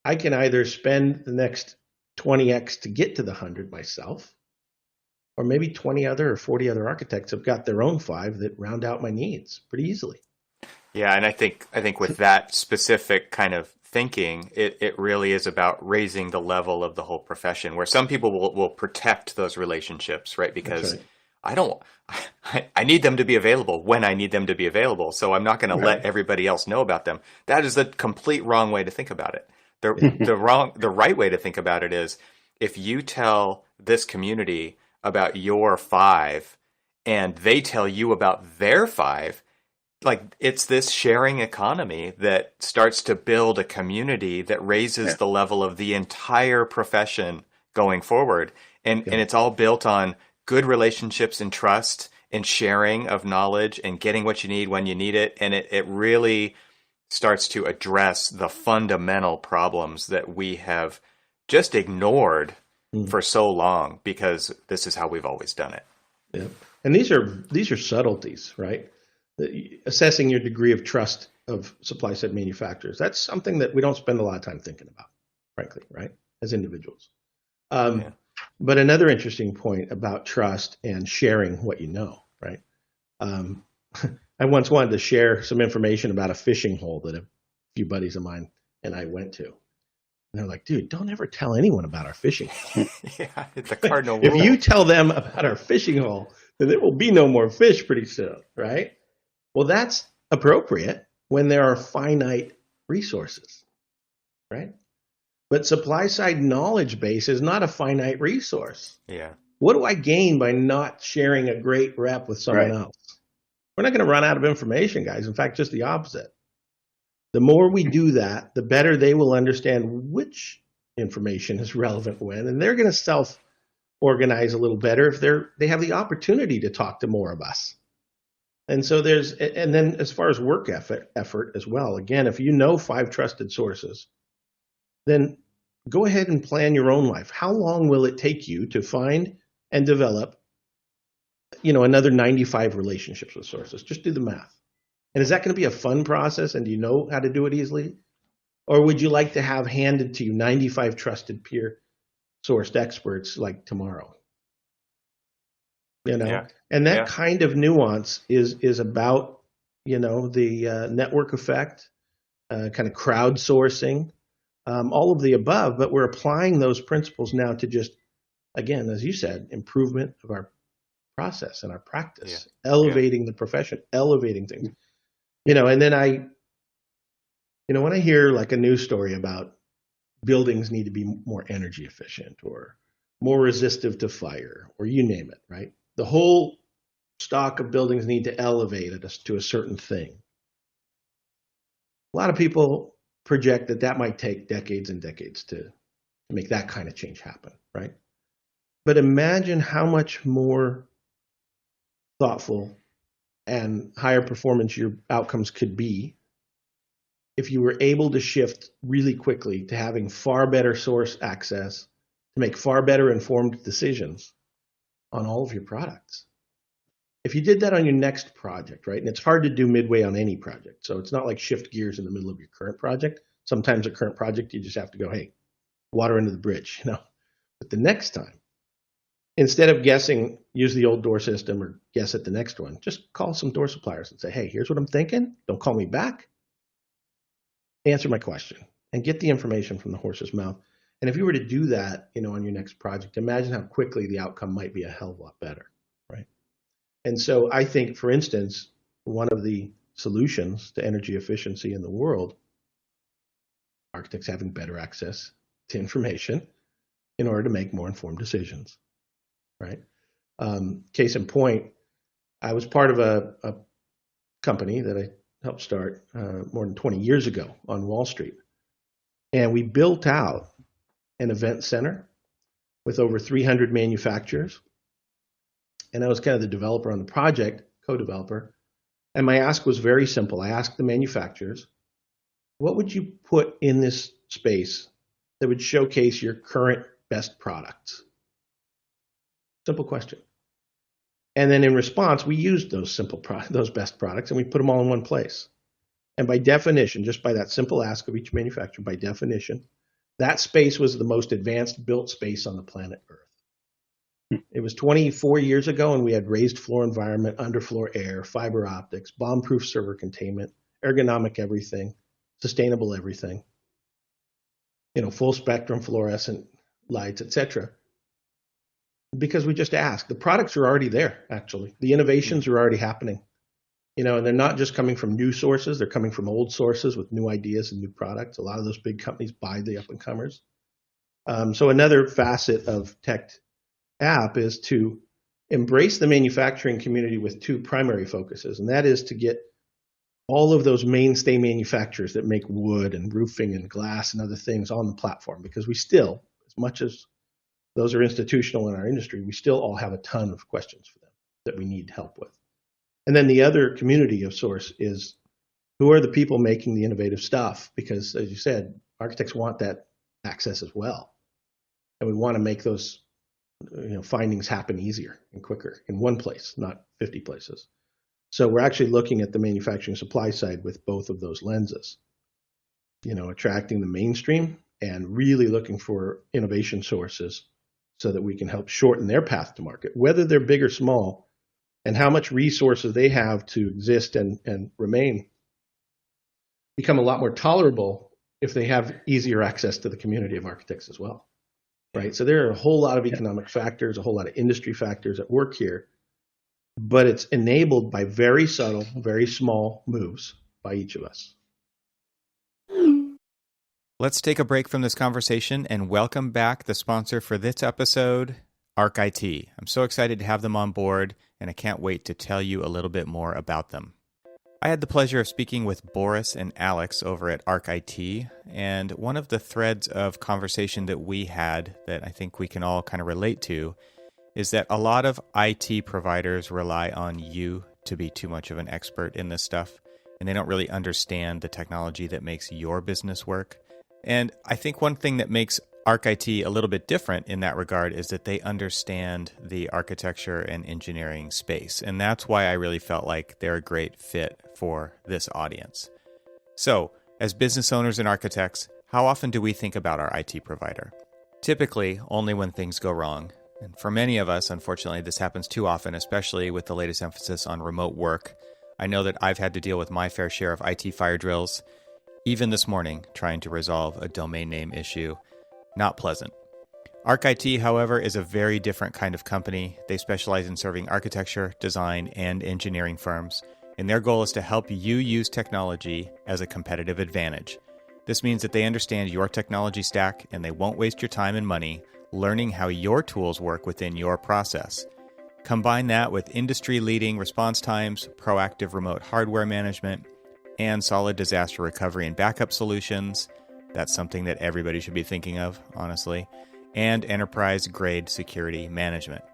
I can either spend the next 20x to get to the 100 myself, or maybe 20 other or 40 other architects have got their own 5 that round out my needs pretty easily. Yeah, and I think with that specific kind of thinking, it really is about raising the level of the whole profession, where some people will protect those relationships, right? Because I need them to be available when I need them to be available. So I'm not going to let everybody else know about them. That is the complete wrong way to think about it. The right way to think about it is, if you tell this community about your 5 and they tell you about their 5, like, it's this sharing economy that starts to build a community that raises the level of the entire profession going forward. And it's all built on good relationships and trust and sharing of knowledge and getting what you need when you need it. And it really starts to address the fundamental problems that we have just ignored for so long, because this is how we've always done it. Yeah. And these are subtleties, right? Assessing your degree of trust of supply side manufacturers. That's something that we don't spend a lot of time thinking about, frankly, right? As individuals. But another interesting point about trust and sharing what you know, right? I once wanted to share some information about a fishing hole that a few buddies of mine and I went to. And they're like, dude, don't ever tell anyone about our fishing hole. Yeah, it's a cardinal rule. If you tell them about our fishing hole, then there will be no more fish pretty soon, right? Well, that's appropriate when there are finite resources, right? But supply side knowledge base is not a finite resource. Yeah. What do I gain by not sharing a great rep with someone Right. else? We're not going to run out of information, guys. In fact, just the opposite. The more we do that, the better they will understand which information is relevant when, and they're going to self-organize a little better if they have the opportunity to talk to more of us. And so and then as far as work effort as well, again, if you know 5 trusted sources, then go ahead and plan your own life. How long will it take you to find and develop, another 95 relationships with sources? Just do the math. And is that going to be a fun process? And do you know how to do it easily? Or would you like to have handed to you 95 trusted peer sourced experts like tomorrow? Yeah. And that Yeah. kind of nuance is about, the network effect, kind of crowdsourcing, all of the above. But we're applying those principles now to just, again, as you said, improvement of our process and our practice, elevating the profession, elevating things. And then when I hear like a news story about buildings need to be more energy efficient or more resistive to fire, or you name it, right? The whole stock of buildings need to elevate it to a certain thing. A lot of people project that might take decades and decades to make that kind of change happen, right? But imagine how much more thoughtful and higher performance your outcomes could be if you were able to shift really quickly to having far better source access to make far better informed decisions on all of your products. If you did that on your next project, right? And it's hard to do midway on any project. So it's not like shift gears in the middle of your current project. Sometimes a current project, you just have to go, hey, water under the bridge, But the next time, instead of guessing, use the old door system or guess at the next one, just call some door suppliers and say, hey, here's what I'm thinking. Don't call me back. Answer my question and get the information from the horse's mouth. And if you were to do that, on your next project, imagine how quickly the outcome might be a hell of a lot better, right? And so I think, for instance, one of the solutions to energy efficiency in the world, architects having better access to information in order to make more informed decisions, right? Case in point, I was part of a company that I helped start more than 20 years ago on Wall Street. And we built out an event center with over 300 manufacturers. And I was kind of the developer on the project, co-developer. And my ask was very simple. I asked the manufacturers, what would you put in this space that would showcase your current best products? Simple question. And then in response, we used those best products and we put them all in one place. And by definition, just by that simple ask of each manufacturer, by definition, that space was the most advanced built space on the planet Earth. It was 24 years ago, and we had raised floor environment, underfloor air, fiber optics, bomb-proof server containment, ergonomic everything, sustainable everything, full spectrum fluorescent lights, etc. Because we just asked. The products are already there, actually. The innovations are already happening. And they're not just coming from new sources. They're coming from old sources with new ideas and new products. A lot of those big companies buy the up-and-comers. So another facet of Tech App is to embrace the manufacturing community with 2 primary focuses, and that is to get all of those mainstay manufacturers that make wood and roofing and glass and other things on the platform, because we still, as much as those are institutional in our industry, we still all have a ton of questions for them that we need help with. And then the other community of source is, who are the people making the innovative stuff? Because, as you said, architects want that access as well. And we want to make those findings happen easier and quicker in one place, not 50 places. So we're actually looking at the manufacturing supply side with both of those lenses, attracting the mainstream and really looking for innovation sources so that we can help shorten their path to market, whether they're big or small, and how much resources they have to exist and remain become a lot more tolerable if they have easier access to the community of architects as well, right? So there are a whole lot of economic factors, a whole lot of industry factors at work here, but it's enabled by very subtle, very small moves by each of us. Let's take a break from this conversation and welcome back the sponsor for this episode, Arc IT. I'm so excited to have them on board, and I can't wait to tell you a little bit more about them. I had the pleasure of speaking with Boris and Alex over at Arc IT, and one of the threads of conversation that we had that I think we can all kind of relate to is that a lot of IT providers rely on you to be too much of an expert in this stuff, and they don't really understand the technology that makes your business work. And I think one thing that makes Arc IT a little bit different in that regard is that they understand the architecture and engineering space. And that's why I really felt like they're a great fit for this audience. So, as business owners and architects, how often do we think about our IT provider? Typically, only when things go wrong. And for many of us, unfortunately, this happens too often, especially with the latest emphasis on remote work. I know that I've had to deal with my fair share of IT fire drills, even this morning, trying to resolve a domain name issue. Not pleasant. Arc IT, however, is a very different kind of company. They specialize in serving architecture, design, and engineering firms, and their goal is to help you use technology as a competitive advantage. This means that they understand your technology stack, and they won't waste your time and money learning how your tools work within your process. Combine that with industry-leading response times, proactive remote hardware management, and solid disaster recovery and backup solutions. That's something that everybody should be thinking of, honestly, and enterprise-grade security management.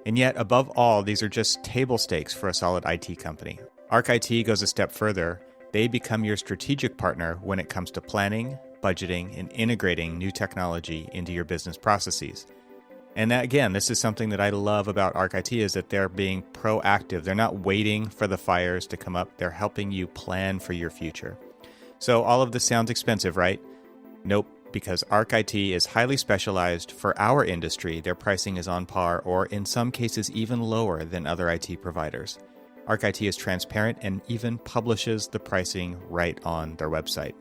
And yet, above all, these are just table stakes for a solid IT company. Arc IT goes a step further. They become your strategic partner when it comes to planning, budgeting, and integrating new technology into your business processes. And that, again, this is something that I love about Arc IT is that they're being proactive. They're not waiting for the fires to come up. They're helping you plan for your future. So all of this sounds expensive, right? Nope, because Arc IT is highly specialized for our industry. Their pricing is on par or in some cases even lower than other IT providers. Arc IT is transparent and even publishes the pricing right on their website.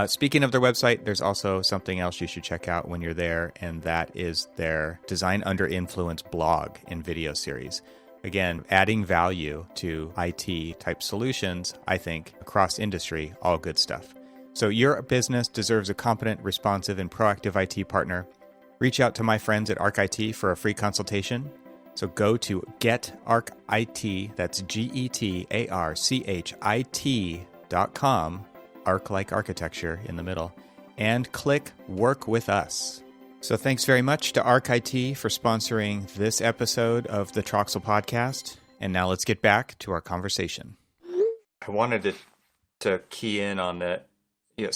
Speaking of their website, there's also something else you should check out when you're there, and that is their Design Under Influence blog and video series. Again, adding value to IT type solutions, I think, across industry, all good stuff. So your business deserves a competent, responsive, and proactive IT partner. Reach out to my friends at Arc IT for a free consultation. So go to getarchit, that's getarchit.com, Arc like architecture in the middle, and click Work with Us. So thanks very much to Arc IT for sponsoring this episode of the TRXL podcast. And now let's get back to our conversation. I wanted to key in on that. We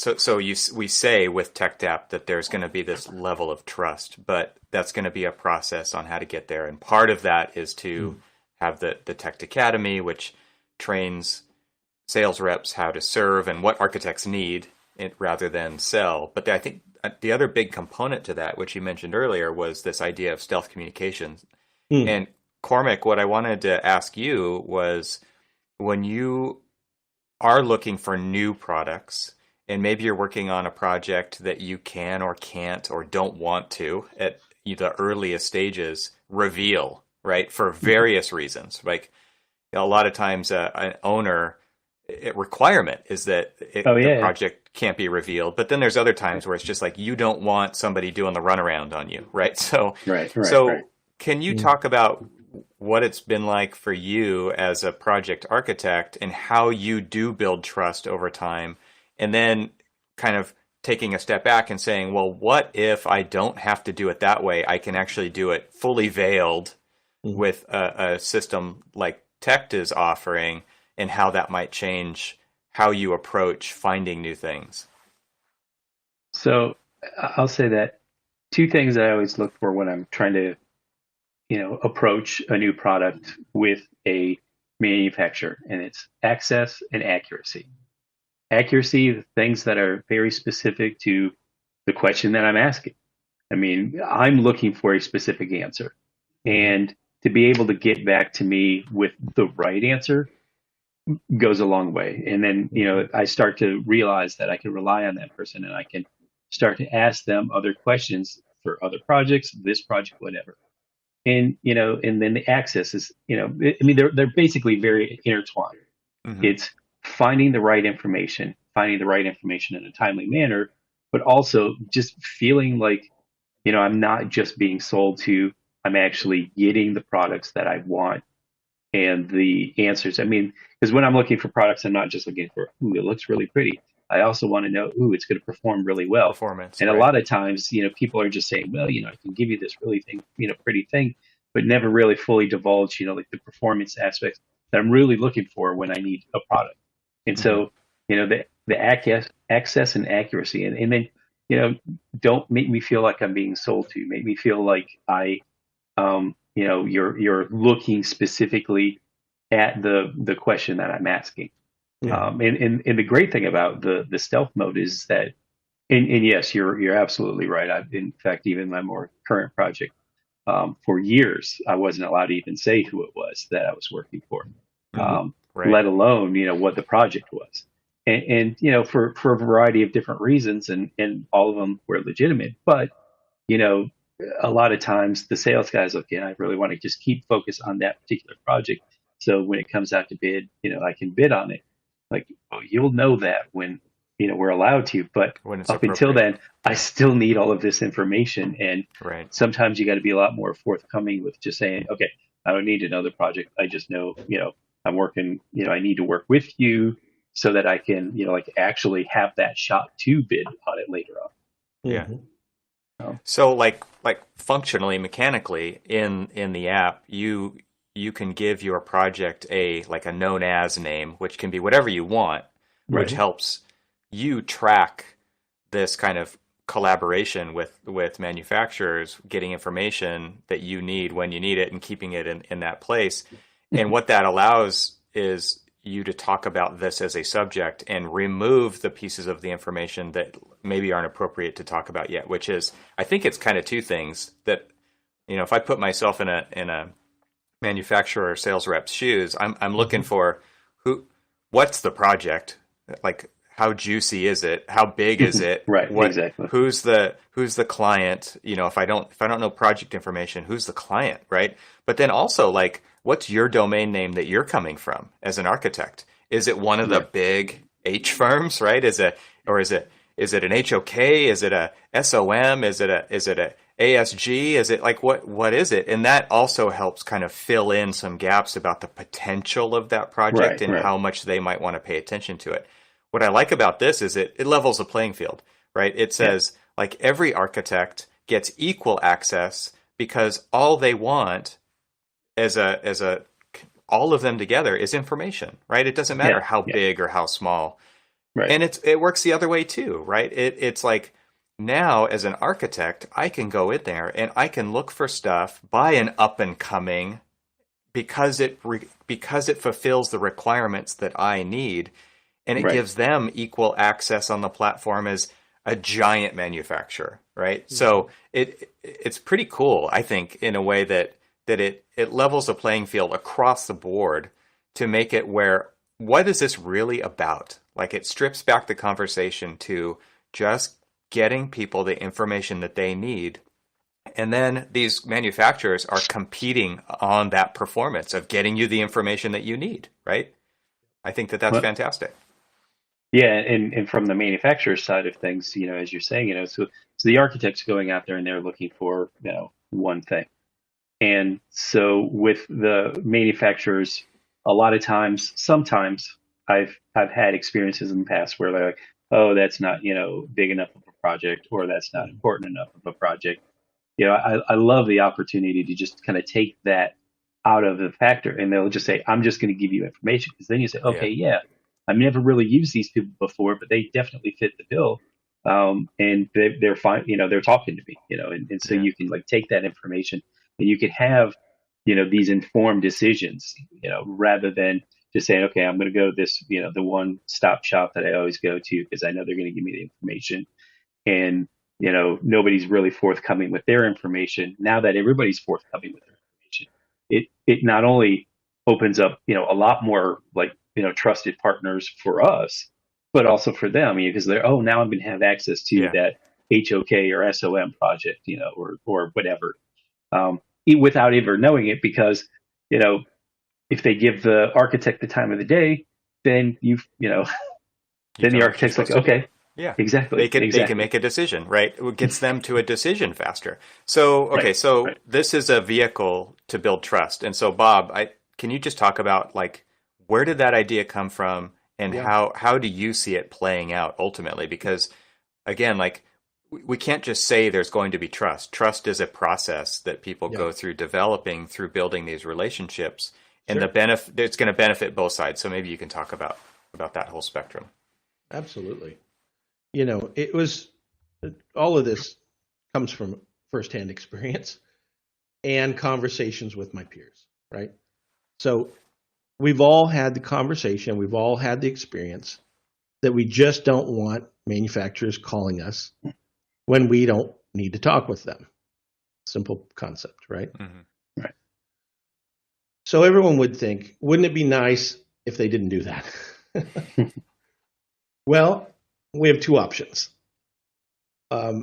say with TechTap that there's going to be this level of trust, but that's going to be a process on how to get there. And part of that is to have the Tech Academy, which trains sales reps how to serve and what architects need rather than sell. But I think the other big component to that, which you mentioned earlier, was this idea of stealth communications. And Cormac, what I wanted to ask you was, when you are looking for new products, and maybe you're working on a project that you can or can't or don't want to at the earliest stages reveal, right? For various reasons. Like a lot of times an owner requirement is that the project can't be revealed. But then there's other times where it's just like you don't want somebody doing the runaround on you, right? So, can you talk about what it's been like for you as a project architect and how you do build trust over time? And then kind of taking a step back and saying, well, what if I don't have to do it that way? I can actually do it fully veiled with a system like Tech is offering, and how that might change how you approach finding new things. So I'll say that two things that I always look for when I'm trying to, approach a new product with a manufacturer, and it's access and accuracy. Accuracy, the things that are very specific to the question that I'm asking. I mean, I'm looking for a specific answer, and to be able to get back to me with the right answer goes a long way. And then, I start to realize that I can rely on that person, and I can start to ask them other questions for other projects, this project, whatever. And, and then the access is, they're basically very intertwined. It's finding the right information in a timely manner, but also just feeling like, I'm not just being sold to, I'm actually getting the products that I want and the answers. I mean, because when I'm looking for products, I'm not just looking for, ooh, it looks really pretty. I also want to know, ooh, it's going to perform really well. Performance, And a right. lot of times, people are just saying, well, I can give you this really pretty thing, but never really fully divulge, like the performance aspects that I'm really looking for when I need a product. And so, the access and accuracy, and then, don't make me feel like I'm being sold to. Make me feel like you're looking specifically at the question that I'm asking. Yeah. And the great thing about the stealth mode is that, and yes, you're absolutely right. In fact, even my more current project, for years, I wasn't allowed to even say who it was that I was working for, Right. let alone, what the project was. And for a variety of different reasons, and all of them were legitimate. But, a lot of times the sales guys look, I really want to just keep focused on that particular project. So when it comes out to bid, I can bid on it. Like, well, you'll know that when, we're allowed to, but When it's up until appropriate. then, I still need all of this information. And Right. sometimes you got to be a lot more forthcoming with just saying, okay, I don't need another project. I just know, I'm working, I need to work with you so that I can, actually have that shot to bid on it later on. Yeah. Mm-hmm. So like functionally, mechanically in the app, you can give your project a known as name, which can be whatever you want, which Right. helps you track this kind of collaboration with manufacturers, getting information that you need when you need it and keeping it in that place. And what that allows is you to talk about this as a subject and remove the pieces of the information that maybe aren't appropriate to talk about yet, which is, I think it's kind of two things that, if I put myself in a manufacturer or sales rep's shoes, I'm looking for what's the project? Like, how juicy is it? How big is it? Right, exactly. Who's the client? If I don't know project information, who's the client, right? But then also, like, what's your domain name that you're coming from as an architect? Is it one of the big H firms, right? Is it an HOK? Is it a SOM? Is it a ASG? Is it like what is it? And that also helps kind of fill in some gaps about the potential of that project and how much they might want to pay attention to it. What I like about this is it levels the playing field, right? It says like every architect gets equal access because all they want as all of them together is information, right? It doesn't matter how big or how small. Right. And it works the other way too, right? It's like now as an architect, I can go in there and I can look for stuff by an up and coming because it fulfills the requirements that I need. And it gives them equal access on the platform as a giant manufacturer, right? Mm-hmm. So it's pretty cool, I think, in a way that it levels the playing field across the board to make it where, what is this really about? Like, it strips back the conversation to just getting people the information that they need. And then these manufacturers are competing on that performance of getting you the information that you need, right? I think that's fantastic. Yeah, and from the manufacturer side of things, as you're saying, so the architect's going out there and they're looking for, one thing. And so with the manufacturers, a lot of times, sometimes I've had experiences in the past where they're like, oh, that's not, big enough of a project, or that's not important enough of a project. I love the opportunity to just kind of take that out of the factor, and they'll just say, I'm just going to give you information. Because then you say, okay, I've never really used these people before, but they definitely fit the bill. And they're fine, they're talking to me, and so you can like take that information and you can have, these informed decisions, rather than just saying, okay, I'm going to go this, the one stop shop that I always go to because I know they're going to give me the information. And, nobody's really forthcoming with their information. Now that everybody's forthcoming with their information, it not only opens up, a lot more like, trusted partners for us, but also for them, because they're, now I'm going to have access to that HOK or SOM project, or whatever, without ever knowing it, because, if they give the architect the time of the day, then then the architect's like, okay, Yeah. Exactly. They can Exactly. make a decision, right? It gets them to a decision faster. So, okay, Right. so Right. this is a vehicle to build trust. And so Bob, can you just talk about like where did that idea come from and Yeah. how do you see it playing out ultimately? Because again, like we can't just say there's going to be trust. Trust is a process that people Yeah. go through developing through building these relationships, and the Sure. benefit it's going to benefit both sides. So maybe you can talk about that whole spectrum. Absolutely. It was all of this comes from firsthand experience and conversations with my peers, right? So we've all had the conversation, we've all had the experience that we just don't want manufacturers calling us when we don't need to talk with them. Simple concept, right? Hmm. Right. So everyone would think, wouldn't it be nice if they didn't do that? Well, we have two options.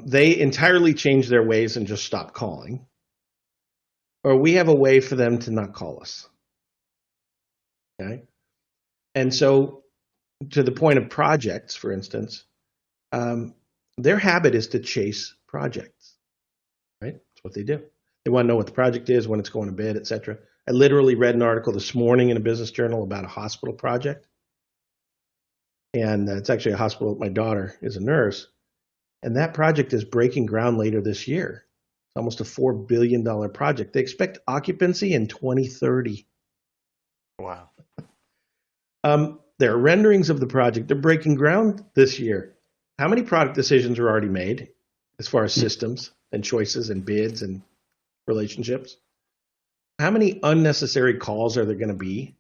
They entirely change their ways and just stop calling, or we have a way for them to not call us. Okay. And so, to the point of projects, for instance, their habit is to chase projects, right? That's what they do. They want to know what the project is, when it's going to bid, et cetera. I literally read an article this morning in a business journal about a hospital project. And it's actually a hospital. My daughter is a nurse. And that project is breaking ground later this year. It's almost a $4 billion project. They expect occupancy in 2030. Wow. There are renderings of the project. They're breaking ground this year. How many product decisions are already made as far as systems and choices and bids and relationships? How many unnecessary calls are there going to be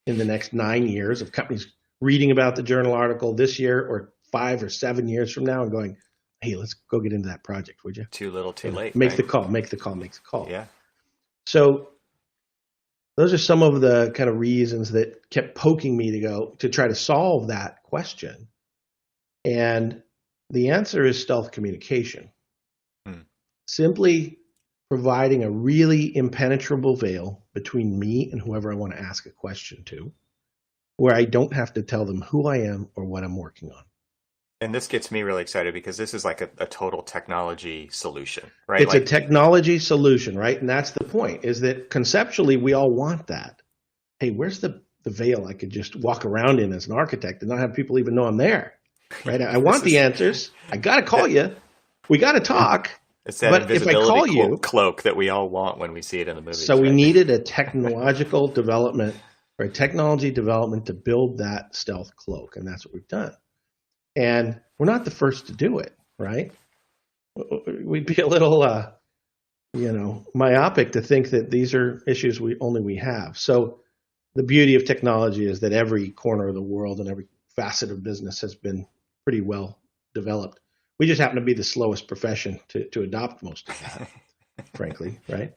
in the next 9 years of companies reading about the journal article this year or 5 or 7 years from now and going, hey, let's go get into that project, would you? Too little, too late, Make right? the call, make the call, make the call. Yeah. So those are some of the kind of reasons that kept poking me to try to solve that question. And the answer is stealth communication. Hmm. Simply providing a really impenetrable veil between me and whoever I want to ask a question to, where I don't have to tell them who I am or what I'm working on. And this gets me really excited because this is like a total technology solution, right? It's a Like, technology solution, right? And that's the point, is that conceptually we all want that. Hey, where's the veil I could just walk around in as an architect and not have people even know I'm there, right? I want the answers. I got to call you. We got to talk. it's that But if I invisibility call you, cloak that we all want when we see it in the movies, so we right? needed a technological development or a technology development to build that stealth cloak. And that's what we've done. And we're not the first to do it, right? We'd be a little, myopic to think that these are issues we have. So the beauty of technology is that every corner of the world and every facet of business has been pretty well developed. We just happen to be the slowest profession to adopt most of that, frankly, right?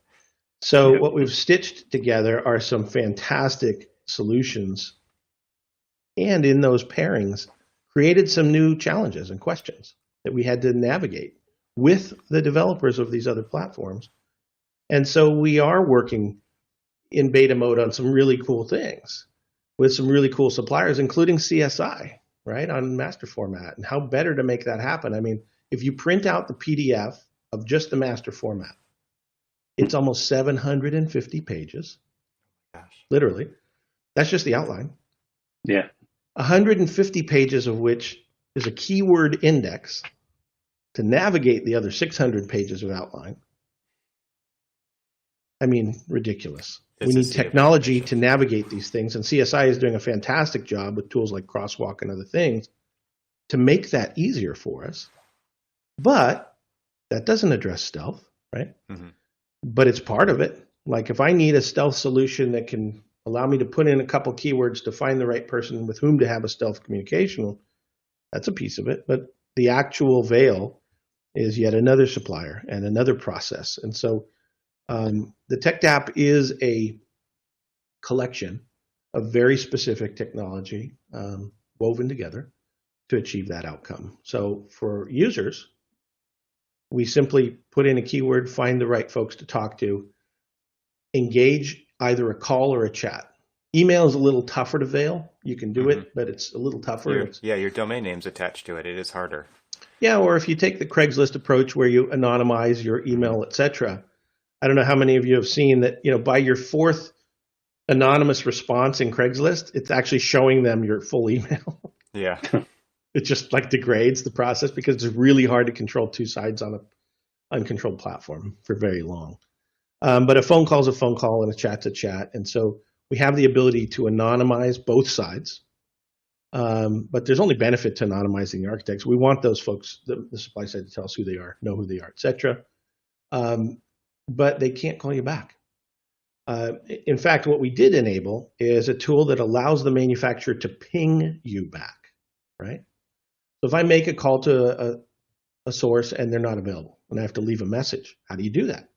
So Yep. what we've stitched together are some fantastic solutions, and in those pairings, created some new challenges and questions that we had to navigate with the developers of these other platforms. And so we are working in beta mode on some really cool things with some really cool suppliers, including CSI, right, on master format. And how better to make that happen? I mean, if you print out the PDF of just the master format, it's almost 750 pages, Gosh. literally. That's just the outline. Yeah. 150 pages of which is a keyword index to navigate the other 600 pages of outline. I mean, ridiculous. It's We a need sea of technology information. to navigate these things, and CSI is doing a fantastic job with tools like Crosswalk and other things to make that easier for us. But that doesn't address stealth, right? Mm-hmm. But it's part of it. Like if I need a stealth solution that can allow me to put in a couple keywords to find the right person with whom to have a stealth communication, well, that's a piece of it. But the actual veil is yet another supplier and another process. And so the TechDApp is a collection of very specific technology woven together to achieve that outcome. So for users, we simply put in a keyword, find the right folks to talk to, engage either a call or a chat. Email is a little tougher to veil. You can do it, but it's a little tougher. Your domain name's attached to it. It is harder. Yeah, or if you take the Craigslist approach where you anonymize your email, etc. I don't know how many of you have seen that, by your fourth anonymous response in Craigslist, it's actually showing them your full email. Yeah. It just like degrades the process because it's really hard to control two sides on an uncontrolled platform for very long. But a phone call is a phone call and a chat's a chat. And so we have the ability to anonymize both sides. But there's only benefit to anonymizing the architects. We want those folks, the supply side, to tell us who they are, know who they are, etc. But they can't call you back. In fact, what we did enable is a tool that allows the manufacturer to ping you back, right? So if I make a call to a source and they're not available and I have to leave a message, how do you do that?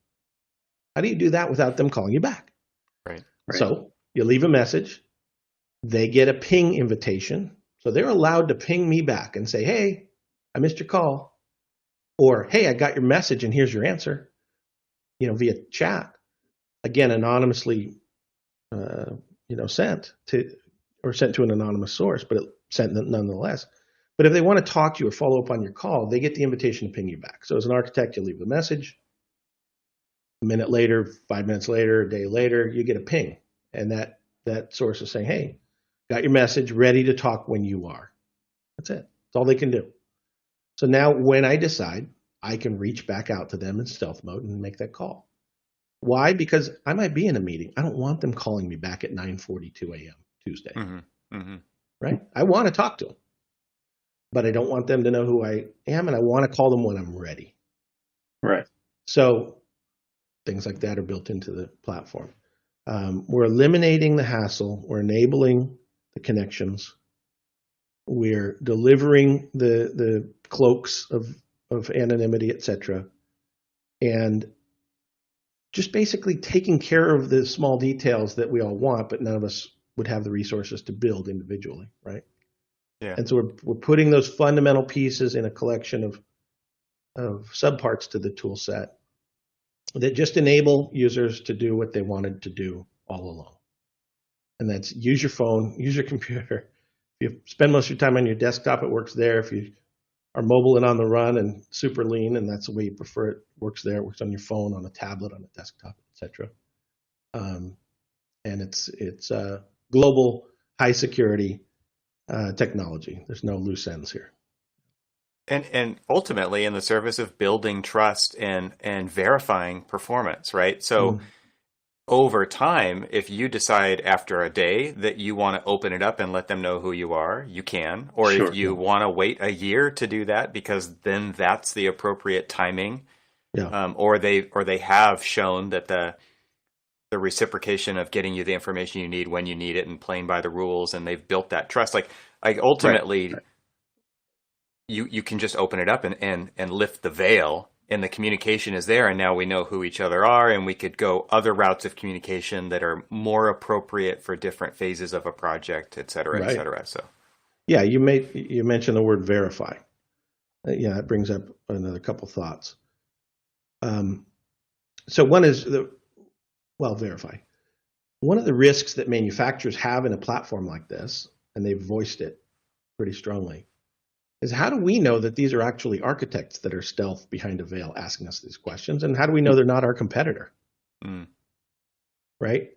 How do you do that without them calling you back? Right. So you leave a message. They get a ping invitation. So they're allowed to ping me back and say, hey, I missed your call. Or, hey, I got your message and here's your answer, via chat. Again, anonymously, sent to an anonymous source, but it sent nonetheless. But if they want to talk to you or follow up on your call, they get the invitation to ping you back. So as an architect, you leave the message. A minute later, 5 minutes later, a day later, you get a ping. And that source is saying, hey, got your message, ready to talk when you are. That's it. That's all they can do. So now when I decide, I can reach back out to them in stealth mode and make that call. Why? Because I might be in a meeting. I don't want them calling me back at 9:42 a.m. Tuesday. Right? I want to talk to them. But I don't want them to know who I am, and I want to call them when I'm ready. Right. So things like that are built into the platform. We're eliminating the hassle. We're enabling the connections. We're delivering the cloaks of anonymity, etc. And just basically taking care of the small details that we all want, but none of us would have the resources to build individually, right? Yeah. And so we're putting those fundamental pieces in a collection of subparts to the tool set that just enable users to do what they wanted to do all along. And that's use your phone, use your computer. If you spend most of your time on your desktop, it works there. If you are mobile and on the run and super lean, and that's the way you prefer it, works there. It works on your phone, on a tablet, on a desktop, etc. And it's global, high security technology. There's no loose ends here. And ultimately in the service of building trust and verifying performance, right? So over time, if you decide after a day that you want to open it up and let them know who you are, you can. Or if you want to wait a year to do that, because then that's the appropriate timing. Yeah. Or they have shown that the reciprocation of getting you the information you need when you need it and playing by the rules, and they've built that trust. Like ultimately, you can just open it up and lift the veil, and the communication is there, and now we know who each other are, and we could go other routes of communication that are more appropriate for different phases of a project, et cetera, et cetera. So, yeah, you mentioned the word verify. Yeah, it brings up another couple thoughts. So one is verify. One of the risks that manufacturers have in a platform like this, and they've voiced it pretty strongly, is how do we know that these are actually architects that are stealth behind a veil asking us these questions? And how do we know they're not our competitor? Right?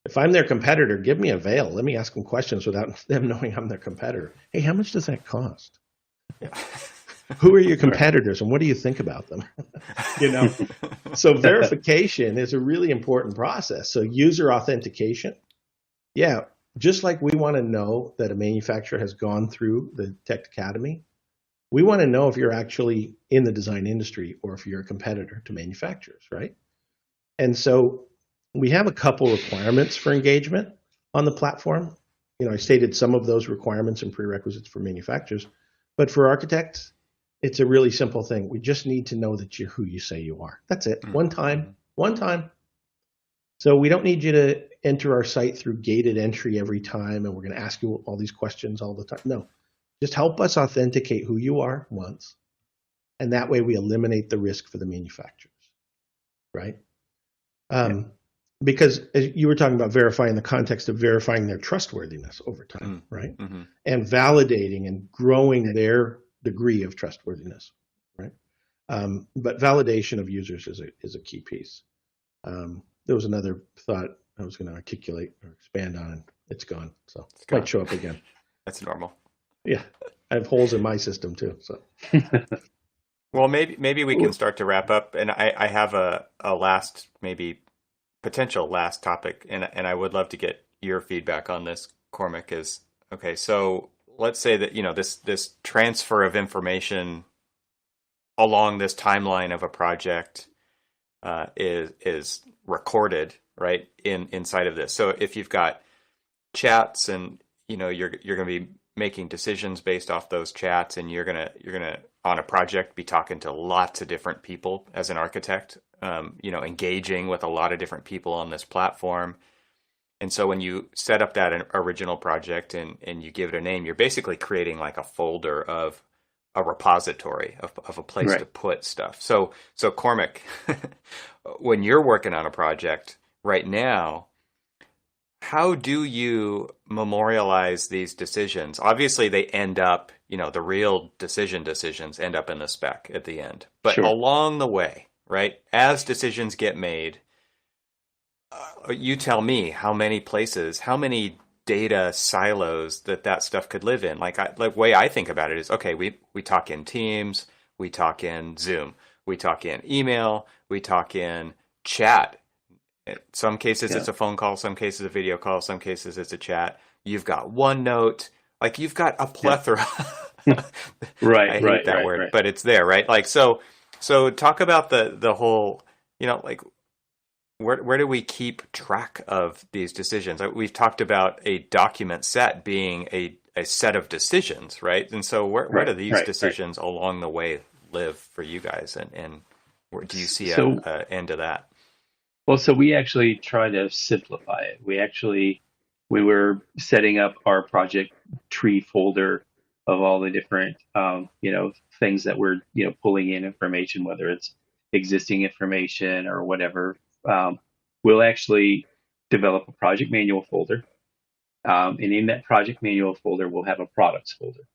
If I'm their competitor, give me a veil. Let me ask them questions without them knowing I'm their competitor. Hey, how much does that cost? Yeah. Who are your competitors and what do you think about them? So verification is a really important process. So user authentication. Yeah. Just like we want to know that a manufacturer has gone through the Tech Academy, we want to know if you're actually in the design industry or if you're a competitor to manufacturers, right? And so we have a couple requirements for engagement on the platform. I stated some of those requirements and prerequisites for manufacturers, but for architects, it's a really simple thing. We just need to know that you're who you say you are. That's it. One time. So we don't need you to enter our site through gated entry every time, and we're going to ask you all these questions all the time. No, just help us authenticate who you are once, and that way we eliminate the risk for the manufacturers, right? because as you were talking about verifying the context of verifying their trustworthiness over time, right? Mm-hmm. And validating and growing their degree of trustworthiness, right? But validation of users is a key piece. There was another thought I was going to articulate or expand on, and it's gone. So it might show up again. That's normal. Yeah, I have holes in my system too. So, well, maybe we can start to wrap up, and I have a last, maybe potential last topic, and I would love to get your feedback on this, Cormac. Is okay. So let's say that this transfer of information along this timeline of a project is recorded, right, inside of this. So if you've got chats, and you're going to be making decisions based off those chats, and you're gonna on a project be talking to lots of different people as an architect, engaging with a lot of different people on this platform. And so when you set up that original project and you give it a name, you're basically creating like a folder of a repository of a place to put stuff. So Cormac, when you're working on a project right now, how do you memorialize these decisions? Obviously, they end up, the real decisions end up in the spec at the end. But along the way, right, as decisions get made, you tell me how many places, how many data silos that stuff could live in. Like the way I think about it is, okay, we talk in Teams, we talk in Zoom, we talk in email, we talk in chat. In some cases it's a phone call, some cases a video call, some cases it's a chat. You've got OneNote, like you've got a plethora. Right. I hate that word, but it's there, right? Like so talk about the whole, like where do we keep track of these decisions? We've talked about a document set being a set of decisions, right? And so where do these decisions along the way live for you guys, and where do you see an end to that? Well, so we actually try to simplify it. We were setting up our project tree folder of all the different, things that we're, pulling in information, whether it's existing information or whatever. We'll actually develop a project manual folder. And in that project manual folder, we'll have a products folder.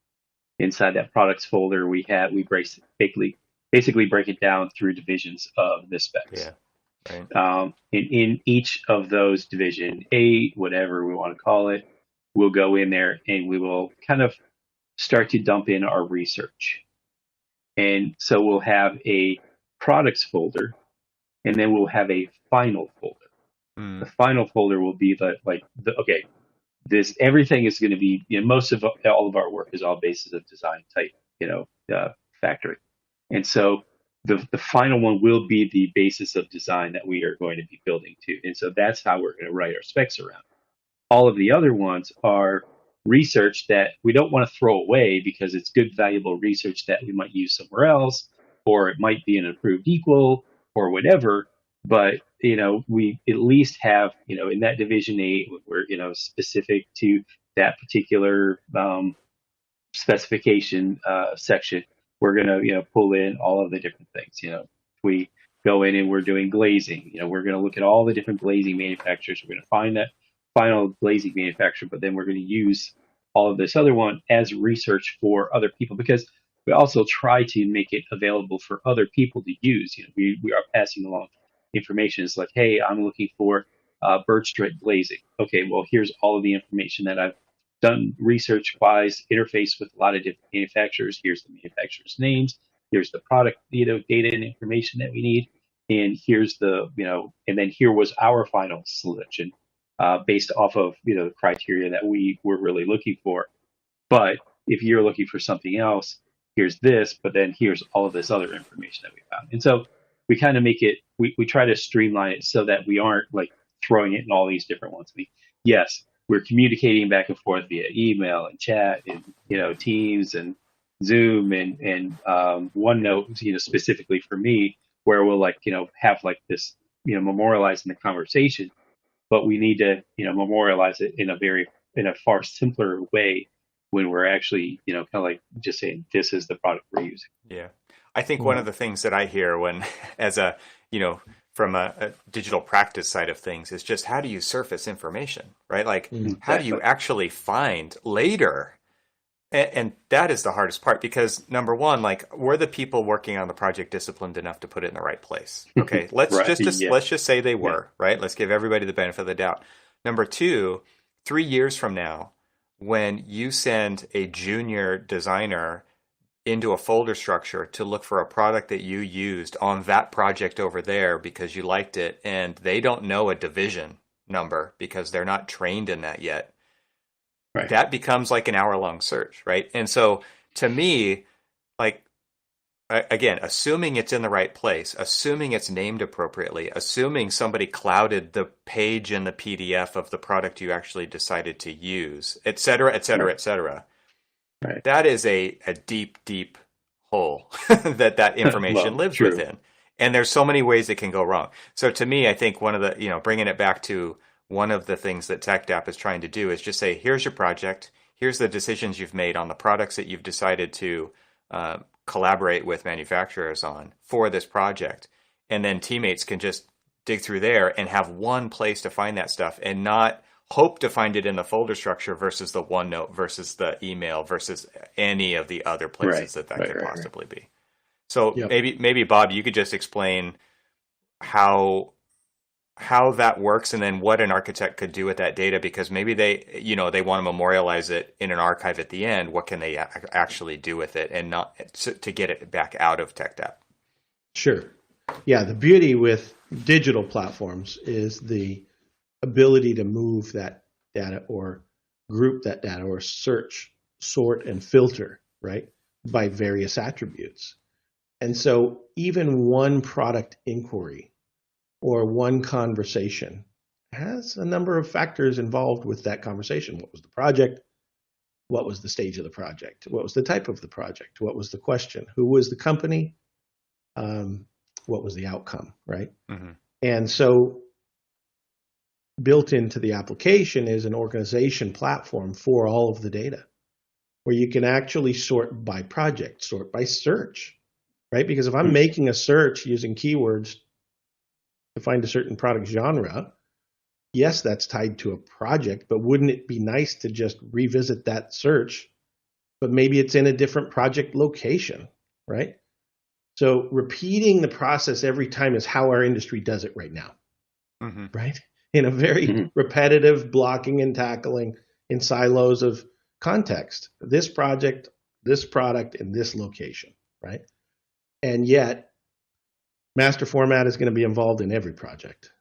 Inside that products folder, we basically break it down through divisions of the specs. Yeah. Right. In each of those division 8, whatever we want to call it, we'll go in there and we will kind of start to dump in our research. And so we'll have a products folder, and then we'll have a final folder. The final folder will be everything is going to be, most of all of our work is all basis of design type, factory. And so the final one will be the basis of design that we are going to be building to. And so that's how we're going to write our specs around. All of the other ones are research that we don't want to throw away because it's good, valuable research that we might use somewhere else, or it might be an approved equal or whatever. But, we at least have, in that division 8, we're, specific to that particular specification section, we're going to, pull in all of the different things. We go in and we're doing glazing, we're going to look at all the different glazing manufacturers. We're going to find that final glazing manufacturer, but then we're going to use all of this other one as research for other people, because we also try to make it available for other people to use. We are passing along information. It's like, hey, I'm looking for birch strip glazing. Okay, well, here's all of the information that I've done research-wise, interface with a lot of different manufacturers. Here's the manufacturers' names. Here's the product, data and information that we need. And here's and then here was our final selection based off of, the criteria that we were really looking for. But if you're looking for something else, here's this, but then here's all of this other information that we found. And so we kind of make it, we try to streamline it so that we aren't like throwing it in all these different ones. I mean, yes, we're communicating back and forth via email and chat and, Teams and Zoom and OneNote, specifically for me, where we'll have this, memorializing the conversation, but we need to, memorialize it in a far simpler way when we're actually, kind of like just saying, this is the product we're using. Yeah. I think one of the things that I hear when, as a, from a digital practice side of things is just how do you surface information, right? Like how do you actually find later? And that is the hardest part because number one, like were the people working on the project disciplined enough to put it in the right place? Okay, let's let's just say they were, right? Let's give everybody the benefit of the doubt. Number two, 3 years from now, when you send a junior designer into a folder structure to look for a product that you used on that project over there because you liked it, and they don't know a division number because they're not trained in that yet. Right. That becomes like an hour-long search, right? And so to me, like, again, assuming it's in the right place, assuming it's named appropriately, assuming somebody clouded the page in the PDF of the product you actually decided to use, et cetera, et cetera, et cetera. Right. That is a deep, deep hole that information lives within. And there's so many ways it can go wrong. So to me, I think one of the, bringing it back to one of the things that TechDAP is trying to do is just say, here's your project. Here's the decisions you've made on the products that you've decided to collaborate with manufacturers on for this project. And then teammates can just dig through there and have one place to find that stuff and not hope to find it in the folder structure versus the OneNote versus the email versus any of the other places that could possibly be. So maybe Bob, you could just explain how that works and then what an architect could do with that data, because maybe they want to memorialize it in an archive at the end. What can they actually do with it and not to get it back out of TechDAP? Sure. Yeah. The beauty with digital platforms is the ability to move that data or group that data or search, sort, and filter, right, by various attributes. And so even one product inquiry or one conversation has a number of factors involved with that conversation. What was the project? What was the stage of the project? What was the type of the project? What was the question? Who was the company? What was the outcome, right? Mm-hmm. And so built into the application is an organization platform for all of the data where you can actually sort by project, sort by search, right? Because if I'm making a search using keywords to find a certain product genre, yes, that's tied to a project, but wouldn't it be nice to just revisit that search, but maybe it's in a different project location, right? So repeating the process every time is how our industry does it right now, right? In a very repetitive blocking and tackling in silos of context. This project, this product, in this location, right? And yet, master format is going to be involved in every project.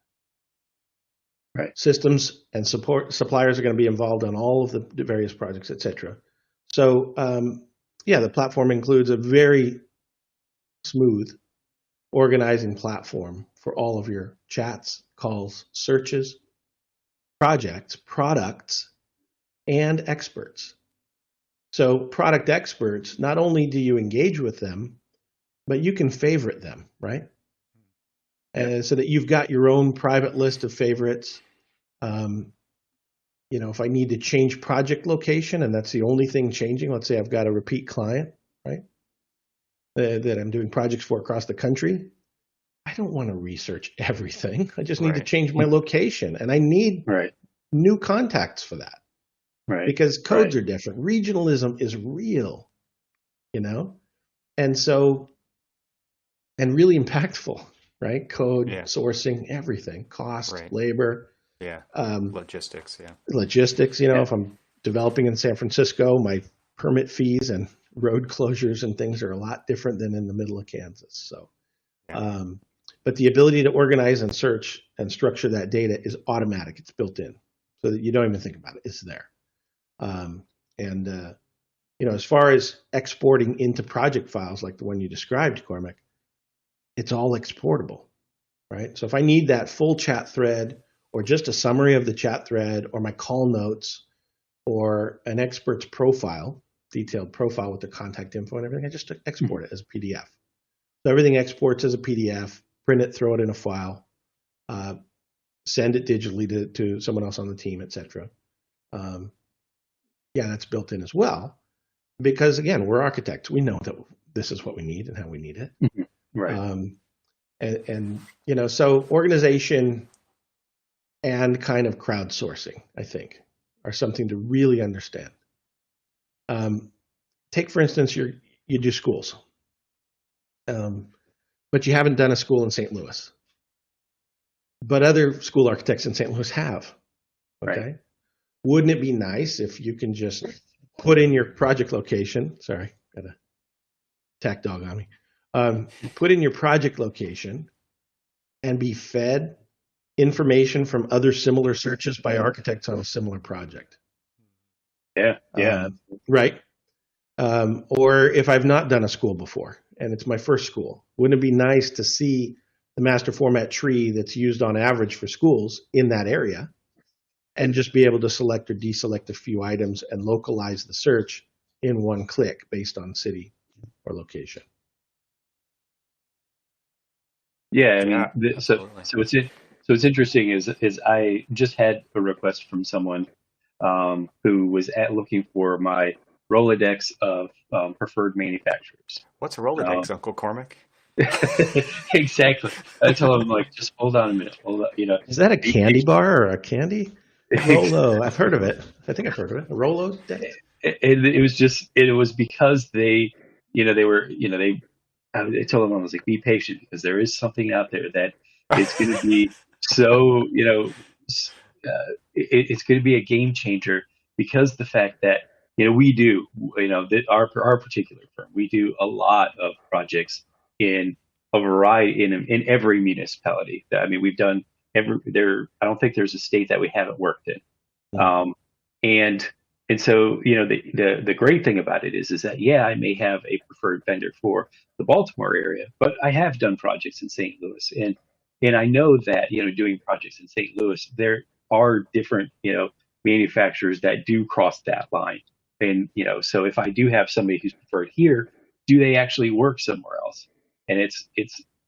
Right. Systems and support suppliers are going to be involved on all of the various projects, et cetera. So, the platform includes a very smooth organizing platform for all of your chats, calls, searches, projects, products, and experts. So product experts, not only do you engage with them, but you can favorite them, right? And so that you've got your own private list of favorites. If I need to change project location and that's the only thing changing, let's say I've got a repeat client, right? That I'm doing projects for across the country. I don't want to research everything. I just need to change my location, and I need new contacts for that. Right. Because codes are different. Regionalism is real, and so, and really impactful, right? Code, sourcing, everything, cost, labor. Yeah. Logistics. Yeah. Logistics. If I'm developing in San Francisco, my permit fees and road closures and things are a lot different than in the middle of Kansas. So, but the ability to organize and search and structure that data is automatic. It's built in so that you don't even think about it. It's there. As far as exporting into project files like the one you described, Cormac, it's all exportable, right? So if I need that full chat thread or just a summary of the chat thread or my call notes or an expert's profile, detailed profile with the contact info and everything, I just export it as a PDF. So everything exports as a PDF, print it, throw it in a file, send it digitally to someone else on the team, et cetera. That's built in as well. Because again, we're architects. We know that this is what we need and how we need it. Right. And so organization and kind of crowdsourcing, I think, are something to really understand. Take, for instance, you do schools, but you haven't done a school in St. Louis. But other school architects in St. Louis have. Okay. Right. Wouldn't it be nice if you can just put in your project location? Sorry, got a tack dog on me. Put in your project location and be fed information from other similar searches by architects on a similar project. Yeah. Right. Or if I've not done a school before and it's my first school, wouldn't it be nice to see the master format tree that's used on average for schools in that area and just be able to select or deselect a few items and localize the search in one click based on city or location? Yeah, I mean, so what's interesting is I just had a request from someone who was looking for my Rolodex of preferred manufacturers. What's a Rolodex, Uncle Cormac? Exactly. I told him, like, just hold on a minute. Hold on, Is that a candy bar or a candy? Rolo. I've heard of it. I think I've heard of it. A Rolo Dex. It was because they I told them, I was like, be patient because there is something out there that is going to be so, it's going to be a game changer because the fact that, we do, that our particular firm, we do a lot of projects in a variety in every municipality. I mean, we've done I don't think there's a state that we haven't worked in. And so, the great thing about it is that, yeah, I may have a preferred vendor for the Baltimore area, but I have done projects in St. Louis. And I know that, doing projects in St. Louis, there are different, manufacturers that do cross that line. And, so if I do have somebody who's preferred here, do they actually work somewhere else? And it's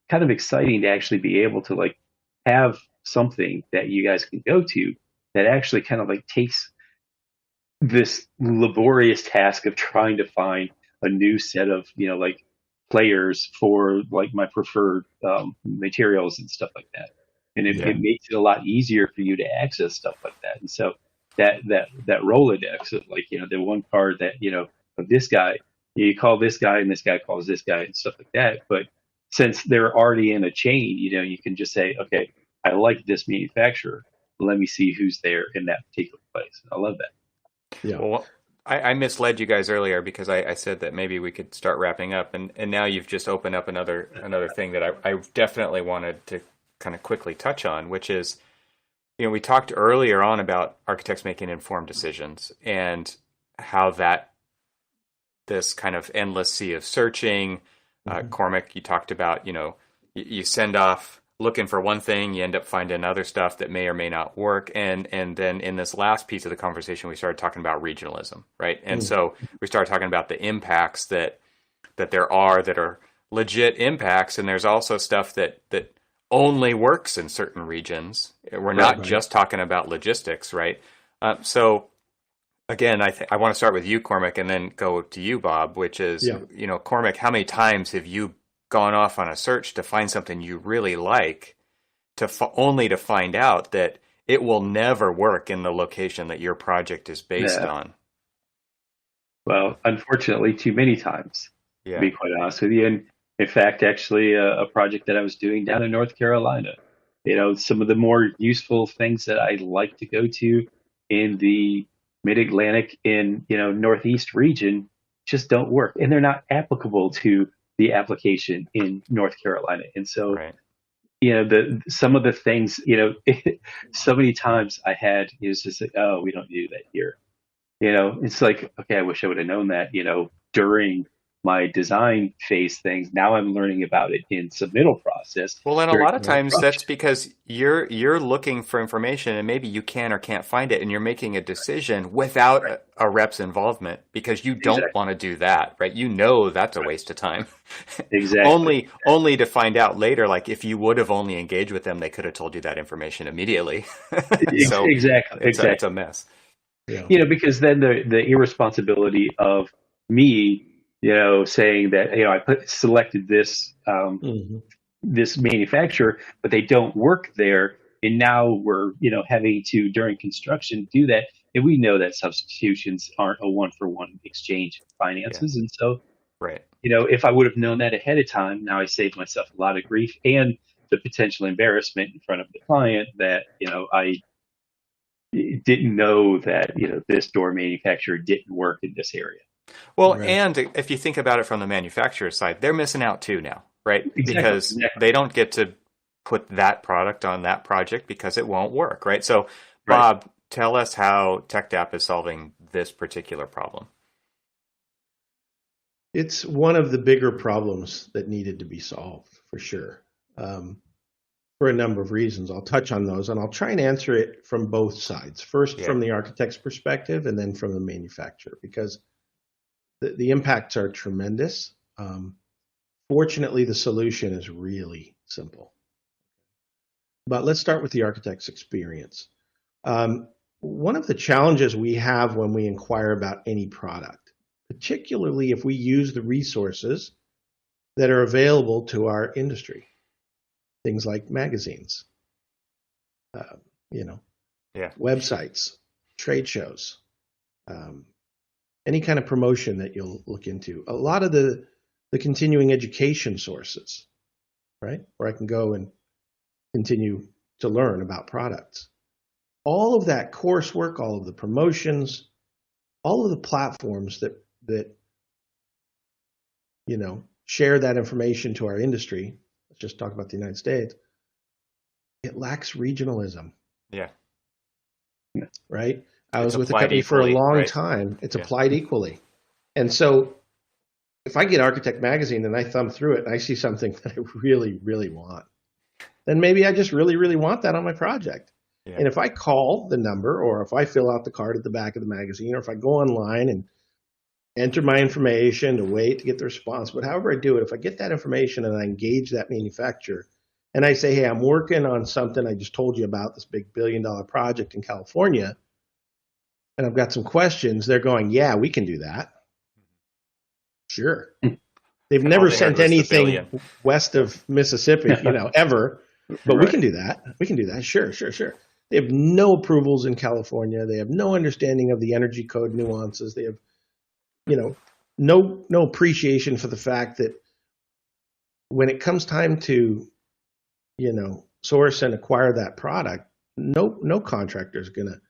kind of exciting to actually be able to like have something that you guys can go to that actually kind of like takes this laborious task of trying to find a new set of, like players for like my preferred materials and stuff like that. And it makes it a lot easier for you to access stuff like that. And so that Rolodex of like, the one card that, of this guy, you call this guy and this guy calls this guy and stuff like that. But since they're already in a chain, you can just say, okay, I like this manufacturer. Let me see who's there in that particular place. I love that. Yeah. Well, I misled you guys earlier because I said that maybe we could start wrapping up, and now you've just opened up another thing that I definitely wanted to kind of quickly touch on, which is, we talked earlier on about architects making informed decisions and how this kind of endless sea of searching. Cormac, you talked about, you send off looking for one thing, you end up finding other stuff that may or may not work. And then in this last piece of the conversation, we started talking about regionalism, right? And so we started talking about the impacts that there are that are legit impacts. And there's also stuff that only works in certain regions. We're not just talking about logistics, right? So again, I want to start with you, Cormac, and then go to you, Bob, which is, Cormac, how many times have you gone off on a search to find something you really like only to find out that it will never work in the location that your project is based on? Well, unfortunately, too many times, to be quite honest with you. And in fact, actually, a project that I was doing down in North Carolina, some of the more useful things that I like to go to in the Mid-Atlantic and, Northeast region just don't work. And they're not applicable to the application in North Carolina. And so, some of the things, so many times I had, it's just like, oh, we don't do that here. It's like, okay, I wish I would have known that, during my design phase things. Now I'm learning about it in submittal process. Well, and a lot of times that's because you're looking for information and maybe you can or can't find it, and you're making a decision without a rep's involvement because you don't want to do that, right? That's a waste of time. Exactly. only to find out later, like if you would have only engaged with them, they could have told you that information immediately. So exactly. It's a mess. Yeah. Because then the irresponsibility of me, saying that, I selected this this manufacturer, but they don't work there. And now we're, having to, during construction, do that. And we know that substitutions aren't a one-for-one exchange of Yeah. finances. And so, Right. if I would have known that ahead of time, now I saved myself a lot of grief and the potential embarrassment in front of the client that, I didn't know that, this door manufacturer didn't work in this area. Well, Right. and if you think about it from the manufacturer side, they're missing out too now, right? Because Exactly. they don't get to put that product on that project because it won't work, right? So, Right. Bob, tell us how TechDAP is solving this particular problem. It's one of the bigger problems that needed to be solved for sure, for a number of reasons. I'll touch on those, and I'll try and answer it from both sides. First, Yeah. from the architect's perspective, and then from the manufacturer, because the impacts are tremendous. Fortunately, the solution is really simple. But let's start with the architect's experience. One of the challenges we have when we inquire about any product, particularly if we use the resources that are available to our industry, things like magazines, Yeah. websites, trade shows, any kind of promotion that you'll look into, a lot of the continuing education sources, right? Where I can go and continue to learn about products. All of that coursework, all of the promotions, all of the platforms that share that information to our industry. Let's just talk about the United States. It lacks regionalism. Yeah. Right? I was It's with the applied company for a equally, long right? time. It's Yeah. applied equally. And so if I get Architect Magazine and I thumb through it and I see something that I really, really want, then maybe I just really, really want that on my project. Yeah. And if I call the number, or if I fill out the card at the back of the magazine, or if I go online and enter my information to wait to get the response, but however I do it, if I get that information and I engage that manufacturer and I say, hey, I'm working on something I just told you about, this big $1 billion project in California, and I've got some questions, they're going, yeah, we can do that. Sure. They've And all never they heard sent was the anything billion. west of Mississippi, ever. But we Right. can do that. We can do that. Sure. They have no approvals in California. They have no understanding of the energy code nuances. They have, no appreciation for the fact that when it comes time to, source and acquire that product, no contractor is going to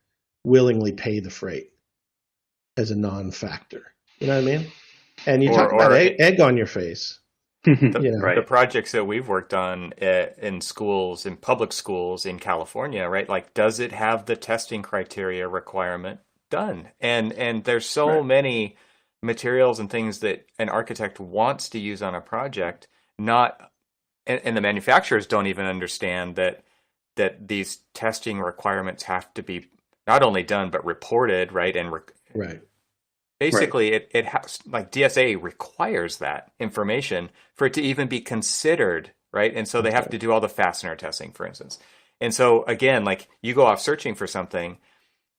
willingly pay the freight as a non-factor. You know what I mean? And you talk about egg on your face. Right. The projects that we've worked on in schools, in public schools in California, right? Like, does it have the testing criteria requirement done? And there's so Right. many materials and things that an architect wants to use on a project, and the manufacturers don't even understand that these testing requirements have to be not only done but reported, right? And Right. basically, it has, like, DSA requires that information for it to even be considered, right? And so they have to do all the fastener testing, for instance. And so again, like, you go off searching for something,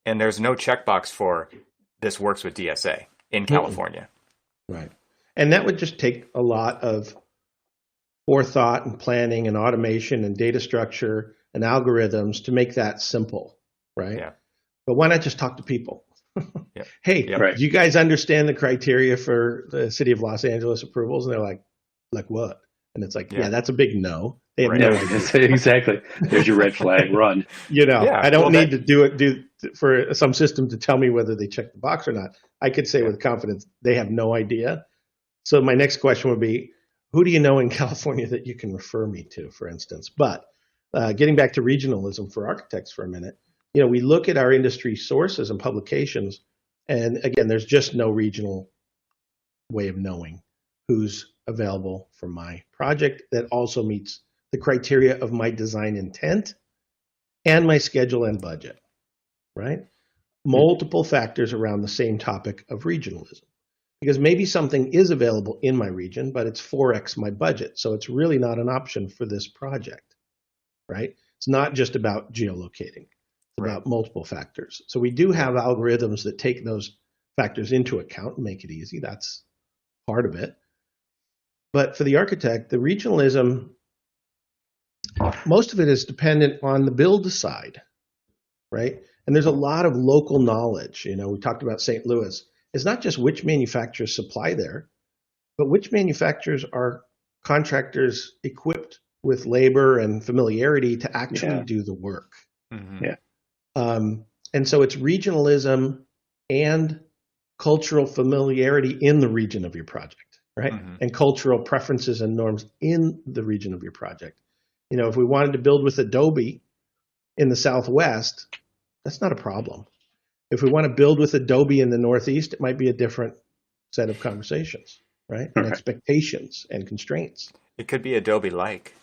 and there's no checkbox for this works with DSA in California. Right. And that would just take a lot of forethought and planning and automation and data structure and algorithms to make that simple, right? Yeah. But why not just talk to people? Yep. Hey, Yep. Right. do you guys understand the criteria for the city of Los Angeles approvals? And they're like what? And it's like, Yeah. yeah, that's a big no. They have Right. no Yeah, idea. exactly. There's your red flag. Run. Yeah, I don't well, need to do for some system to tell me whether they check the box or not. I could say with confidence they have no idea. So my next question would be, who do you know in California that you can refer me to, for instance? But getting back to regionalism for architects for a minute, we look at our industry sources and publications, and again, there's just no regional way of knowing who's available for my project that also meets the criteria of my design intent and my schedule and budget, right? Multiple factors around the same topic of regionalism. Because maybe something is available in my region, but it's 4x my budget. So it's really not an option for this project, right? It's not just about geolocating. It's about multiple factors. So we do have algorithms that take those factors into account and make it easy. That's part of it. But for the architect, the regionalism most of it is dependent on the build side, right? And there's a lot of local knowledge. We talked about St. Louis. It's not just which manufacturers supply there, but which manufacturers are contractors equipped with labor and familiarity to actually do the work. Mm-hmm. Yeah. And so it's regionalism and cultural familiarity in the region of your project, right? Mm-hmm. And cultural preferences and norms in the region of your project. If we wanted to build with Adobe in the Southwest, that's not a problem. If we want to build with Adobe in the Northeast, it might be a different set of conversations, right? And expectations and constraints. It could be Adobe-like.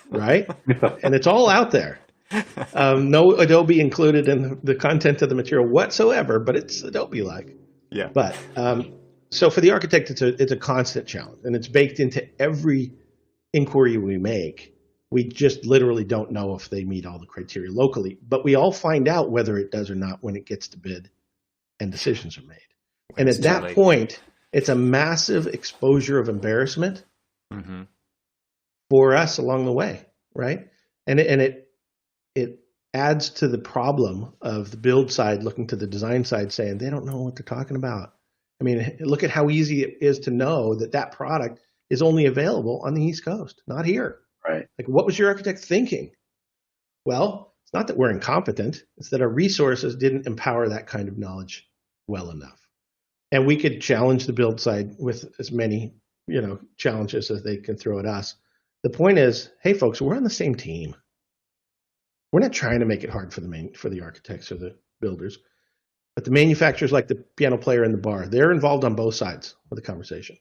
Right? And it's all out there. No Adobe included in the content of the material whatsoever, but it's Adobe-like. Yeah. But so for the architect, it's a constant challenge, and it's baked into every inquiry we make. We just literally don't know if they meet all the criteria locally, but we all find out whether it does or not when it gets to bid and decisions are made. And at that point, it's a massive exposure of embarrassment for us along the way, right? And it adds to the problem of the build side looking to the design side saying they don't know what they're talking about. I mean, look at how easy it is to know that product is only available on the East Coast, not here. Right. Like, what was your architect thinking? Well, it's not that we're incompetent. It's that our resources didn't empower that kind of knowledge well enough. And we could challenge the build side with as many, challenges as they can throw at us. The point is, hey, folks, we're on the same team. We're not trying to make it hard for the architects or the builders. But the manufacturers, like the piano player in the bar, they're involved on both sides of the conversation.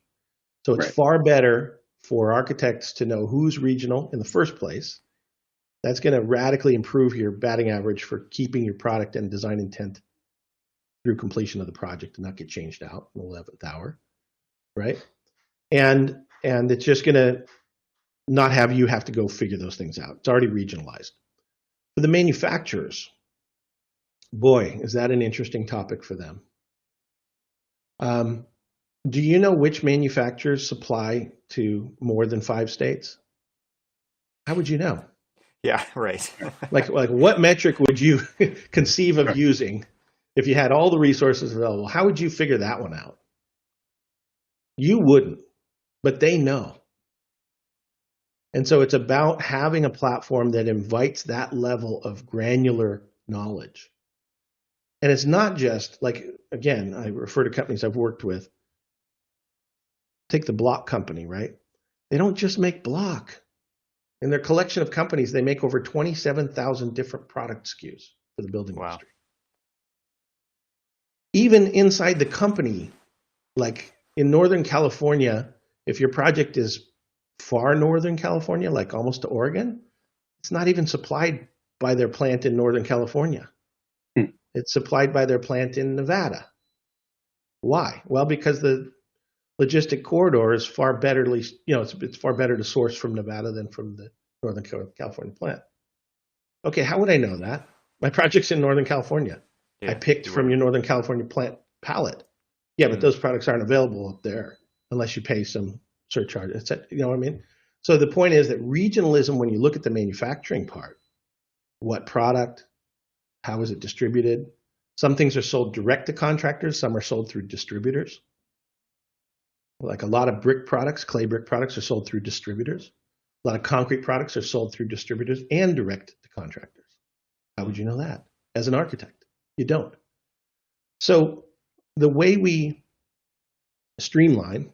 So it's far better for architects to know who's regional in the first place. That's going to radically improve your batting average for keeping your product and design intent through completion of the project and not get changed out in the 11th hour, right? And it's just going to not have you have to go figure those things out. It's already regionalized. For the manufacturers, boy, is that an interesting topic for them. Do you know which manufacturers supply to more than 5 states? How would you know? Yeah, right. like what metric would you conceive of using if you had all the resources available? How would you figure that one out? You wouldn't, but they know. And so it's about having a platform that invites that level of granular knowledge. And it's not just like, again, I refer to companies I've worked with. Take the block company, right? They don't just make block. In their collection of companies, they make over 27,000 different product SKUs for the building industry. Even inside the company, like in Northern California, if your project is far Northern California, like almost to Oregon, it's not even supplied by their plant in Northern California. It's supplied by their plant in Nevada. Why? Well, because the logistic corridor is far better, it's far better to source from Nevada than from the Northern California plant. Okay, how would I know that? My project's in Northern California. Yeah, I picked from your Northern California plant palette. Yeah, but those products aren't available up there unless you pay some surcharge. You know what I mean? So the point is that regionalism, when you look at the manufacturing part, what product, how is it distributed? Some things are sold direct to contractors. Some are sold through distributors. Like a lot of brick products, clay brick products are sold through distributors. A lot of concrete products are sold through distributors and direct to contractors. How would you know that as an architect? You don't. So the way we streamline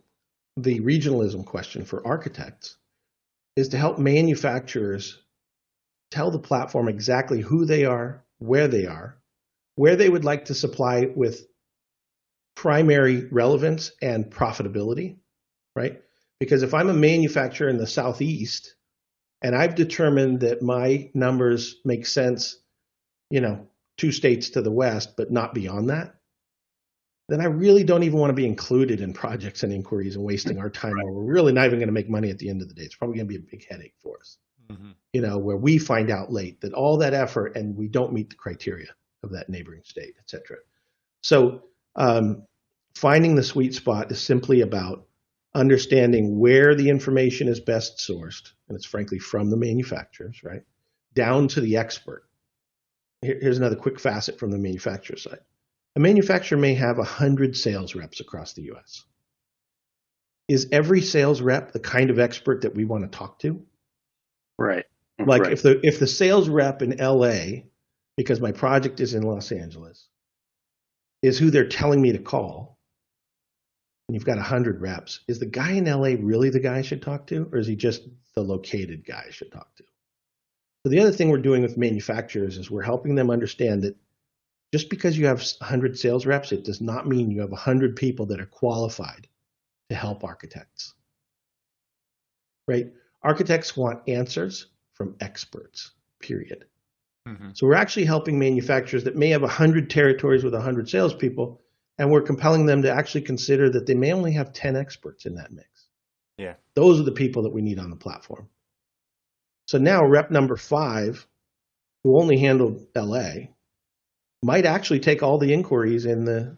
the regionalism question for architects is to help manufacturers tell the platform exactly who they are, where they would like to supply with primary relevance and profitability, right? Because if I'm a manufacturer in the Southeast and I've determined that my numbers make sense, 2 states to the west, but not beyond that, then I really don't even want to be included in projects and inquiries and wasting our time where we're really not even going to make money at the end of the day. It's probably going to be a big headache for us, where we find out late that all that effort and we don't meet the criteria of that neighboring state, et cetera. So finding the sweet spot is simply about understanding where the information is best sourced, and it's frankly from the manufacturers, right, down to the expert. Here's another quick facet from the manufacturer side. A manufacturer may have 100 sales reps across the US. Is every sales rep the kind of expert that we want to talk to? Right. Like right. if the sales rep in LA, because my project is in Los Angeles, is who they're telling me to call, and you've got 100 reps, is the guy in LA really the guy I should talk to, or is he just the located guy I should talk to? So the other thing we're doing with manufacturers is we're helping them understand that just because you have 100 sales reps, it does not mean you have 100 people that are qualified to help architects, right? Architects want answers from experts, period. Mm-hmm. So we're actually helping manufacturers that may have 100 territories with 100 salespeople, and we're compelling them to actually consider that they may only have 10 experts in that mix. Yeah. Those are the people that we need on the platform. So now rep number 5, who only handled LA, might actually take all the inquiries in the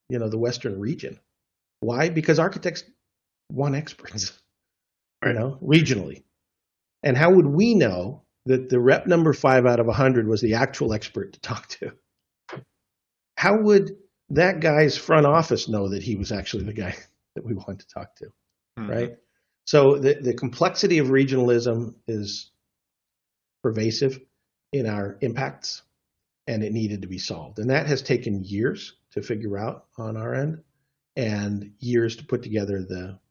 Western region. Why? Because architects want experts, right, regionally. And how would we know that the rep number 5 out of 100 was the actual expert to talk to? How would that guy's front office know that he was actually the guy that we want to talk to, right? So the complexity of regionalism is pervasive in our impacts, and it needed to be solved. And that has taken years to figure out on our end and years to put together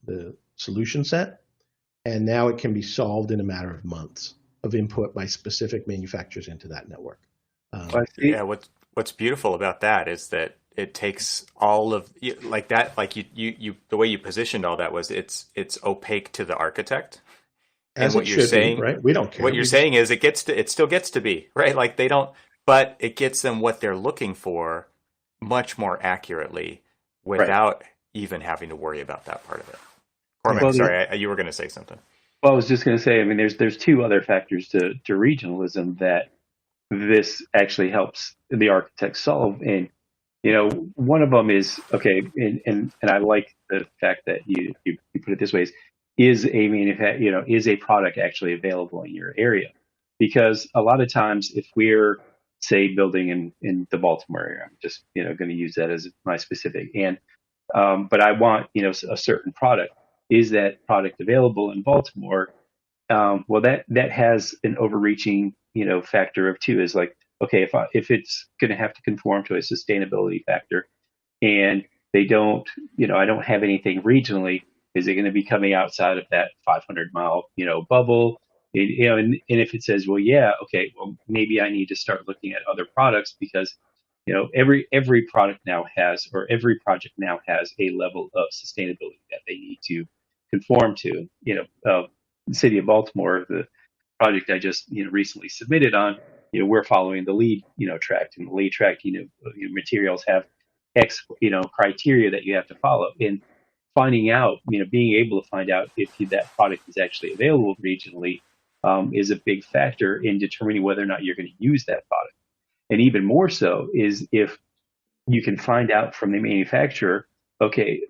the solution set. And now it can be solved in a matter of months of input by specific manufacturers into that network. Yeah, what's beautiful about that is that it takes all of like that, like you the way you positioned all that was it's opaque to the architect. As what you're saying, be, right? We don't care. What you're saying is it still gets to be, right? Like they don't, but it gets them what they're looking for much more accurately without even having to worry about that part of it. Cormac, sorry, you were going to say something. Well, I was just going to say, I mean, there's two other factors to regionalism that this actually helps the architect solve. And, one of them is, okay, and I like the fact that you put it this way, is a product actually available in your area? Because a lot of times if we're, say, building in the Baltimore area, I'm just, going to use that as my specific, and but I want, a certain product. Is that product available in Baltimore? Well, that has an overreaching, factor of two. Is like, okay, if it's going to have to conform to a sustainability factor, and they don't, I don't have anything regionally, is it going to be coming outside of that 500-mile, bubble? And if it says, well, yeah, okay, well, maybe I need to start looking at other products because, every product now has, or every project now has a level of sustainability that they need to conform to. The city of Baltimore, the project I just recently submitted on, we're following the LEED tract, and the LEED tract, materials have X criteria that you have to follow. And finding out, being able to find out if that product is actually available regionally is a big factor in determining whether or not you're going to use that product. And even more so is if you can find out from the manufacturer, okay,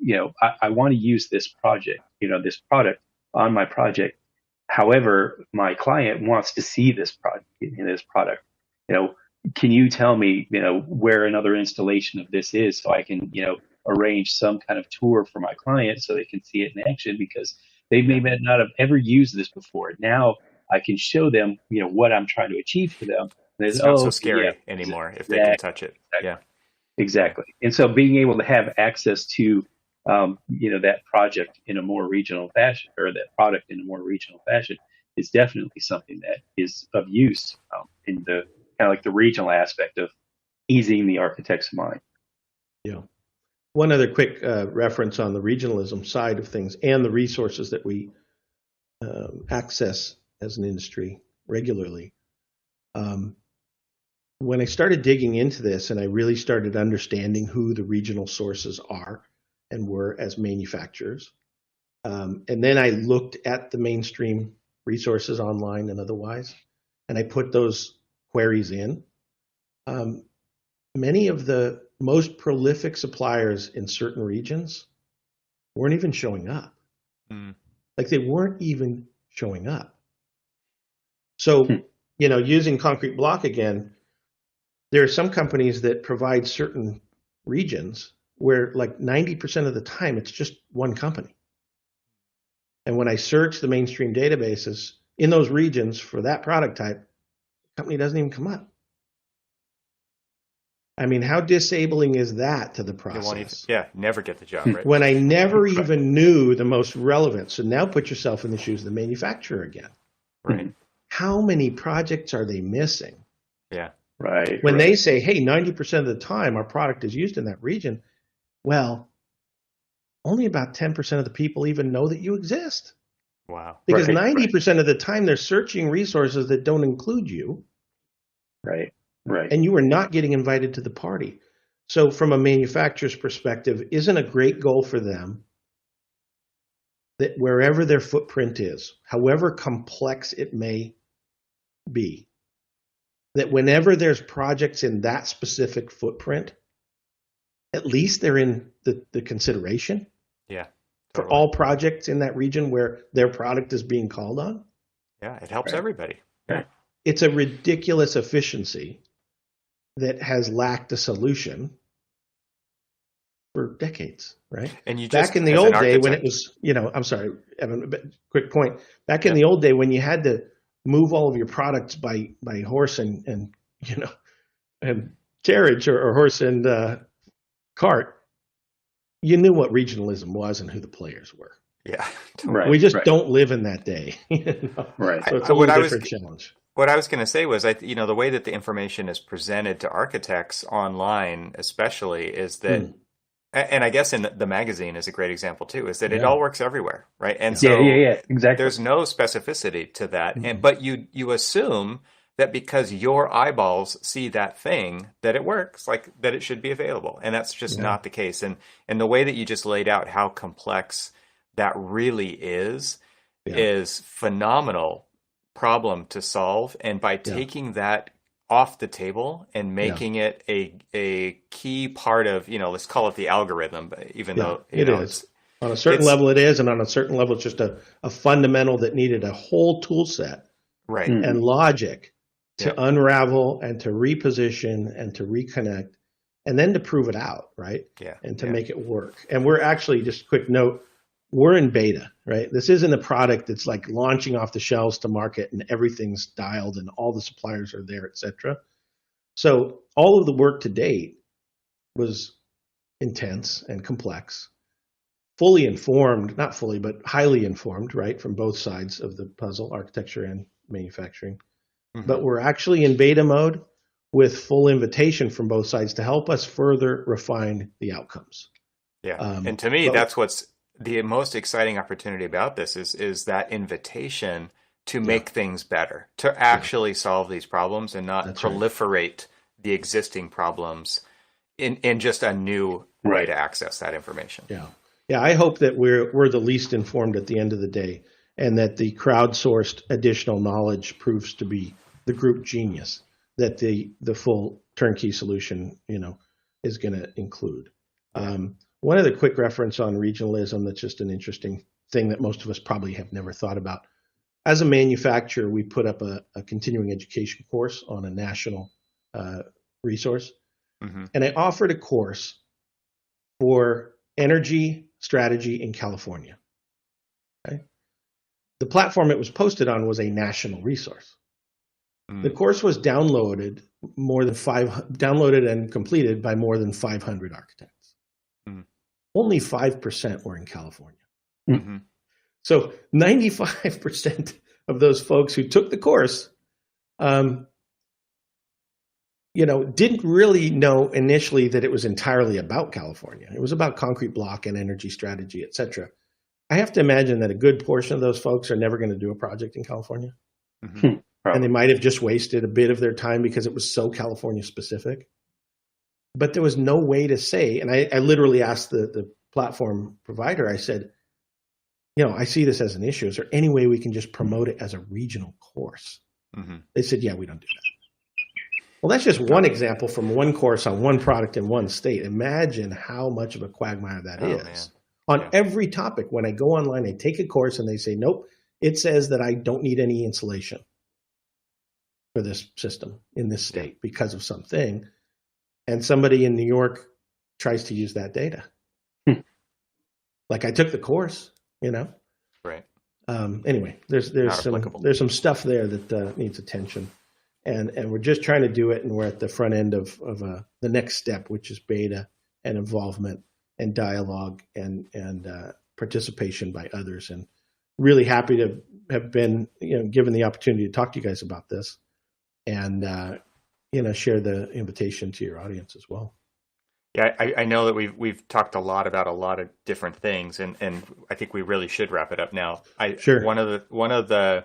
I want to use this this product on my project. However, my client wants to see this product. Can you tell me, where another installation of this is so I can, arrange some kind of tour for my client so they can see it in action, because they may not have ever used this before. Now I can show them, what I'm trying to achieve for them. It's not so scary anymore if they can touch it. Exactly. Yeah, exactly. And so being able to have access to, that project in a more regional fashion, or that product in a more regional fashion, is definitely something that is of use in the kind of like the regional aspect of easing the architect's mind. Yeah. One other quick reference on the regionalism side of things and the resources that we access as an industry regularly. When I started digging into this and I really started understanding who the regional sources are and were as manufacturers, and then I looked at the mainstream resources online and otherwise, and I put those queries in, many of the most prolific suppliers in certain regions weren't even showing up. Mm. Like they weren't even showing up. So, using concrete block again, there are some companies that provide certain regions where like 90% of the time it's just one company. And when I search the mainstream databases in those regions for that product type, the company doesn't even come up. I mean, how disabling is that to the process? Never get the job, right? When I never even knew the most relevant. So now put yourself in the shoes of the manufacturer again. Right. How many projects are they missing? Yeah. Right. When they say, hey, 90% of the time our product is used in that region, well, only about 10% of the people even know that you exist. Wow. Because 90% of the time they're searching resources that don't include you. Right. Right. And you are not getting invited to the party. So from a manufacturer's perspective, isn't a great goal for them that wherever their footprint is, however complex it may be, that whenever there's projects in that specific footprint, at least they're in the consideration for all projects in that region where their product is being called on. Yeah, it helps everybody. Yeah. It's a ridiculous efficiency that has lacked a solution for decades, right? And back in the old day when it was, I'm sorry, Evan, but quick point. Back in the old day when you had to move all of your products by horse and carriage or horse and cart, you knew what regionalism was and who the players were. Yeah, we just don't live in that day. Right. So it's a little different challenge. What I was going to say was, the way that the information is presented to architects online, especially, is that, and I guess in the magazine is a great example too, is that it all works everywhere, right? And so exactly. There's no specificity to that, but you assume that because your eyeballs see that thing, that it works, like that it should be available, and that's just not the case. And the way that you just laid out how complex that really is phenomenal problem to solve, and by taking that off the table and making it a key part of, let's call it the algorithm, even though it is on a certain level, it is, and on a certain level it's just a fundamental that needed a whole tool set and logic to unravel and to reposition and to reconnect and then to prove it out, right? And to make it work. And we're actually, just a quick note, we're in beta, right? This isn't a product that's like launching off the shelves to market and everything's dialed and all the suppliers are there, et cetera. So all of the work to date was intense and complex, fully informed, not fully, but highly informed, right? From both sides of the puzzle, architecture and manufacturing. But we're actually in beta mode with full invitation from both sides to help us further refine the outcomes. And to me, that's what's the most exciting opportunity about this is that invitation to make things better, to actually solve these problems and not proliferate the existing problems in just a new way to access that information. Yeah, I hope that we're the least informed at the end of the day, and that the crowdsourced additional knowledge proves to be the group genius that the full turnkey solution, is going to include. One other quick reference on regionalism that's just an interesting thing that most of us probably have never thought about. As a manufacturer, we put up a continuing education course on a national resource. And I offered a course for energy strategy in California. Okay? The platform it was posted on was a national resource. The course was downloaded and completed by more than 500 architects. Only 5% were in California. So 95% of those folks who took the course, didn't really know initially that it was entirely about California. It was about concrete block and energy strategy, et cetera. I have to imagine that a good portion of those folks are never going to do a project in California. And they might have just wasted a bit of their time because it was so California specific. But there was no way to say, and I literally asked the platform provider, I said, I see this as an issue. Is there any way we can just promote it as a regional course? They said, yeah, we don't do that. Well, that's just one example from one course on one product in one state. Imagine how much of a quagmire that is on every topic. When I go online, I take a course and they say, nope, it says that I don't need any insulation for this system in this state because of something. And somebody in New York tries to use that data. Like I took the course, Right. Anyway, there's some stuff there that needs attention. And we're just trying to do it, and we're at the front end of the next step, which is beta and involvement and dialogue and participation by others. And really happy to have been given the opportunity to talk to you guys about this, and share the invitation to your audience as well. Yeah, I know that we've talked a lot about a lot of different things, and I think we really should wrap it up now. Sure. One of the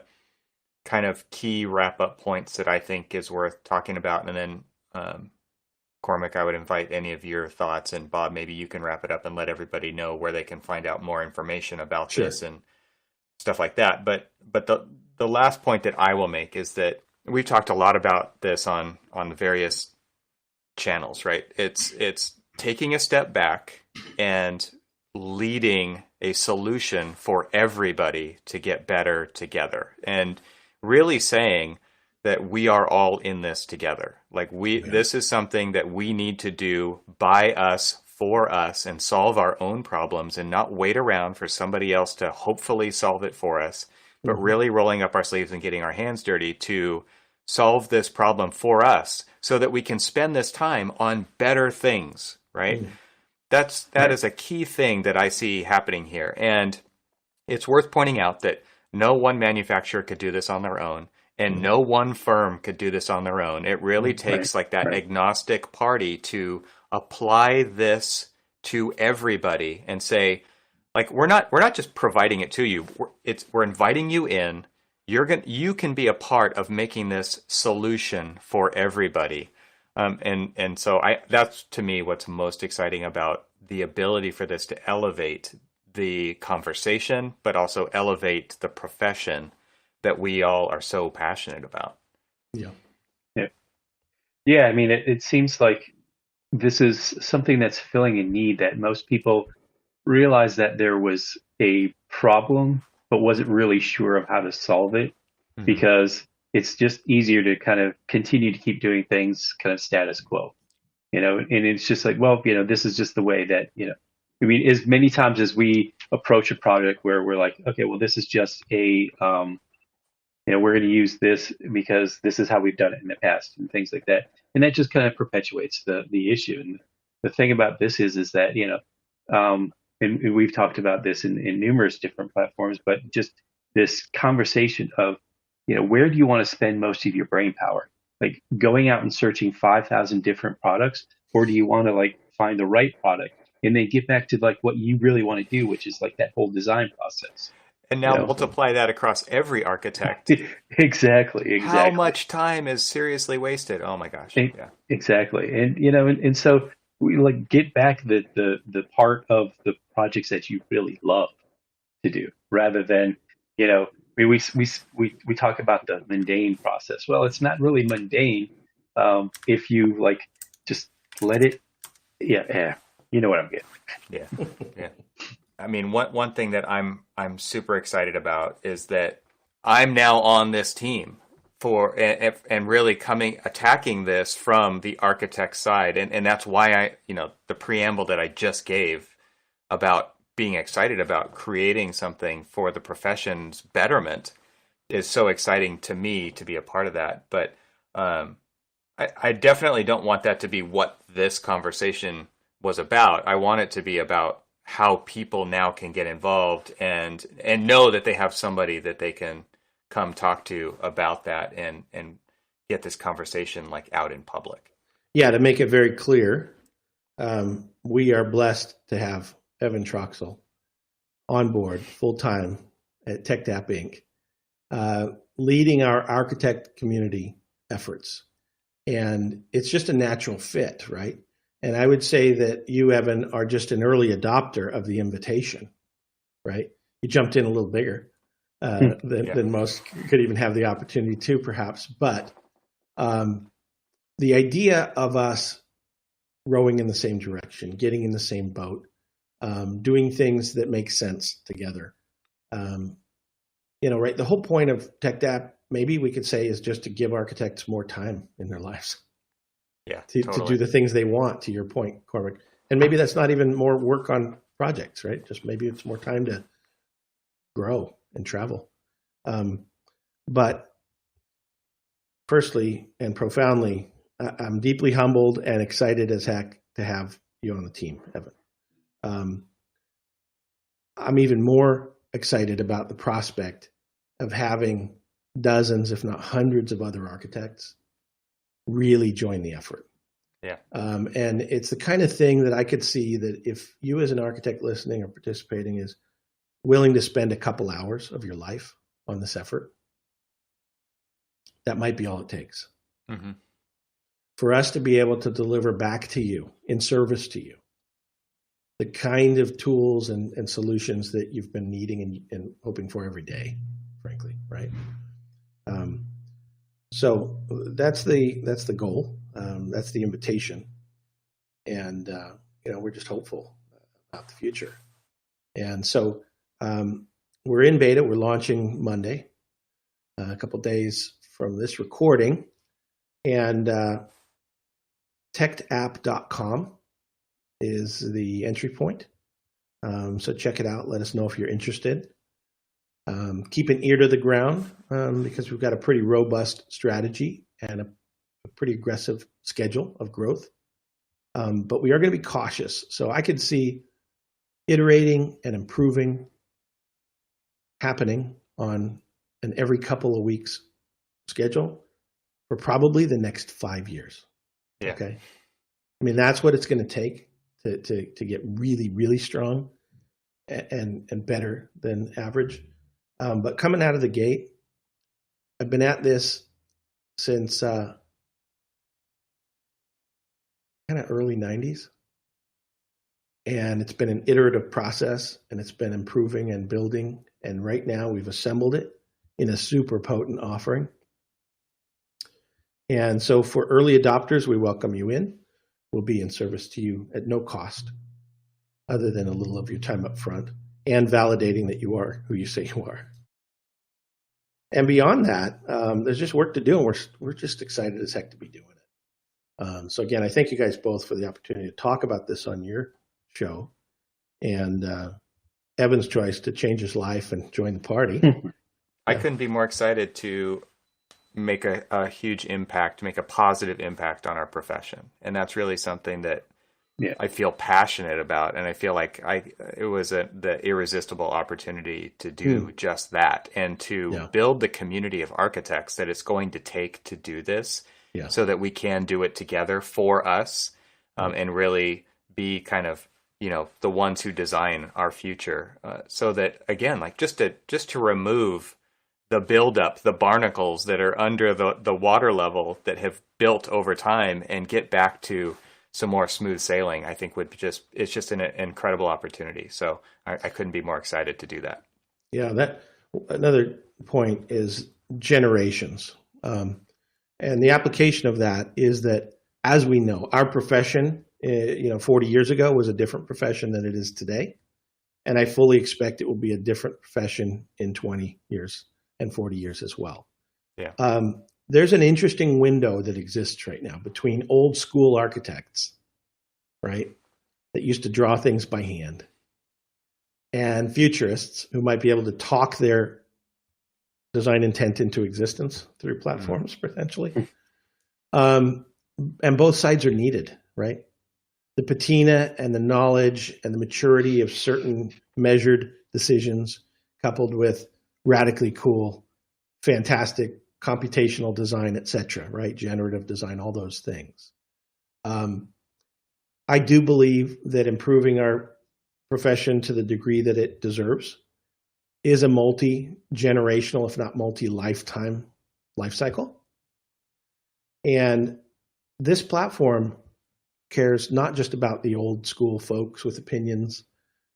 kind of key wrap up points that I think is worth talking about, and then Cormac, I would invite any of your thoughts, and Bob, maybe you can wrap it up and let everybody know where they can find out more information about this and stuff like that. But the last point that I will make is that we've talked a lot about this on the various channels, right? It's taking a step back and leading a solution for everybody to get better together, and really saying that we are all in this together. Like this is something that we need to do by us, for us, and solve our own problems, and not wait around for somebody else to hopefully solve it for us, but really rolling up our sleeves and getting our hands dirty to solve this problem for us, so that we can spend this time on better things, right? That is a key thing that I see happening here. And it's worth pointing out that no one manufacturer could do this on their own, and no one firm could do this on their own. It really takes like that agnostic party to apply this to everybody and say, like, we're not just providing it to you. We're inviting you in. You can be a part of making this solution for everybody. And so that's to me what's most exciting about the ability for this to elevate the conversation, but also elevate the profession that we all are so passionate about. Yeah. I mean, it seems like this is something that's filling a need that most people realized that there was a problem, but wasn't really sure of how to solve it, because it's just easier to kind of continue to keep doing things kind of status quo, and it's just like, well, this is just the way that, I mean, as many times as we approach a project where we're like, okay, well, this is just we're going to use this because this is how we've done it in the past and things like that. And that just kind of perpetuates the issue. And the thing about this is that, and we've talked about this in numerous different platforms, but just this conversation of, where do you want to spend most of your brain power? Like going out and searching 5,000 different products, or do you want to like find the right product and then get back to like what you really want to do, which is like that whole design process? And now multiply that across every architect. Exactly. How much time is seriously wasted? Oh my gosh. Yeah. Exactly. And, and so we like get back the part of the projects that you really love to do, rather than, we talk about the mundane process. Well, it's not really mundane if you like just let it. Yeah. You know what I'm getting. Yeah. I mean, one thing that I'm super excited about is that I'm now on this team and really attacking this from the architect side, and that's why the preamble that I just gave about being excited about creating something for the profession's betterment is so exciting to me to be a part of that. But I definitely don't want that to be what this conversation was about. I want it to be about how people now can get involved and know that they have somebody that they can come talk to about that and get this conversation like out in public. Yeah, to make it very clear, we are blessed to have Evan Troxel on board full-time at TechTap Inc., leading our architect community efforts. And it's just a natural fit, right? And I would say that you, Evan, are just an early adopter of the invitation, right? You jumped in a little bigger than most could even have the opportunity to, perhaps. But the idea of us rowing in the same direction, getting in the same boat, doing things that make sense together. Right. The whole point of TechDApp, maybe we could say, is just to give architects more time in their lives. Yeah, to do the things they want, to your point, Cormac. And maybe that's not even more work on projects, right? Just maybe it's more time to grow and travel. But firstly and profoundly, I'm deeply humbled and excited as heck to have you on the team, Evan. I'm even more excited about the prospect of having dozens, if not hundreds, of other architects really join the effort. Yeah. And it's the kind of thing that I could see that if you as an architect listening or participating is willing to spend a couple hours of your life on this effort, that might be all it takes. Mm-hmm. For us to be able to deliver back to you, in service to you, the kind of tools and solutions that you've been needing and hoping for every day, frankly, right? So that's the goal. That's the invitation. And, we're just hopeful about the future. And so we're in beta. We're launching Monday, a couple days from this recording. And techapp.com is the entry point. So check it out. Let us know if you're interested. Keep an ear to the ground because we've got a pretty robust strategy and a pretty aggressive schedule of growth. But we are going to be cautious. So I could see iterating and improving happening on an every couple of weeks schedule for probably the next 5 years. Yeah. Okay. I mean, that's what it's going to take to get really, really strong and better than average. But coming out of the gate, I've been at this since kind of early 90s. And it's been an iterative process, and it's been improving and building. And right now we've assembled it in a super potent offering. And so for early adopters, we welcome you in. We'll be in service to you at no cost other than a little of your time up front and validating that you are who you say you are. And beyond that, there's just work to do, and we're just excited as heck to be doing it. So again, I thank you guys both for the opportunity to talk about this on your show, and Evan's choice to change his life and join the party. I couldn't be more excited to make a huge impact, make a positive impact on our profession. And that's really something that I feel passionate about. And I feel like it was the irresistible opportunity to do just that and to build the community of architects that it's going to take to do this so that we can do it together for us and really be kind of, the ones who design our future. So that, again, like just to remove the buildup, the barnacles that are under the water level that have built over time and get back to some more smooth sailing, I think it's just an incredible opportunity. So I couldn't be more excited to do that. Yeah, another point is generations. And the application of that is that, as we know, our profession, 40 years ago was a different profession than it is today. And I fully expect it will be a different profession in 20 years and 40 years as well. Yeah. There's an interesting window that exists right now between old school architects, right, that used to draw things by hand, and futurists who might be able to talk their design intent into existence through platforms, potentially. And both sides are needed, right? The patina and the knowledge and the maturity of certain measured decisions coupled with radically cool, fantastic computational design, et cetera, right? Generative design, all those things. I do believe that improving our profession to the degree that it deserves is a multi-generational, if not multi-lifetime life cycle. And this platform cares not just about the old school folks with opinions,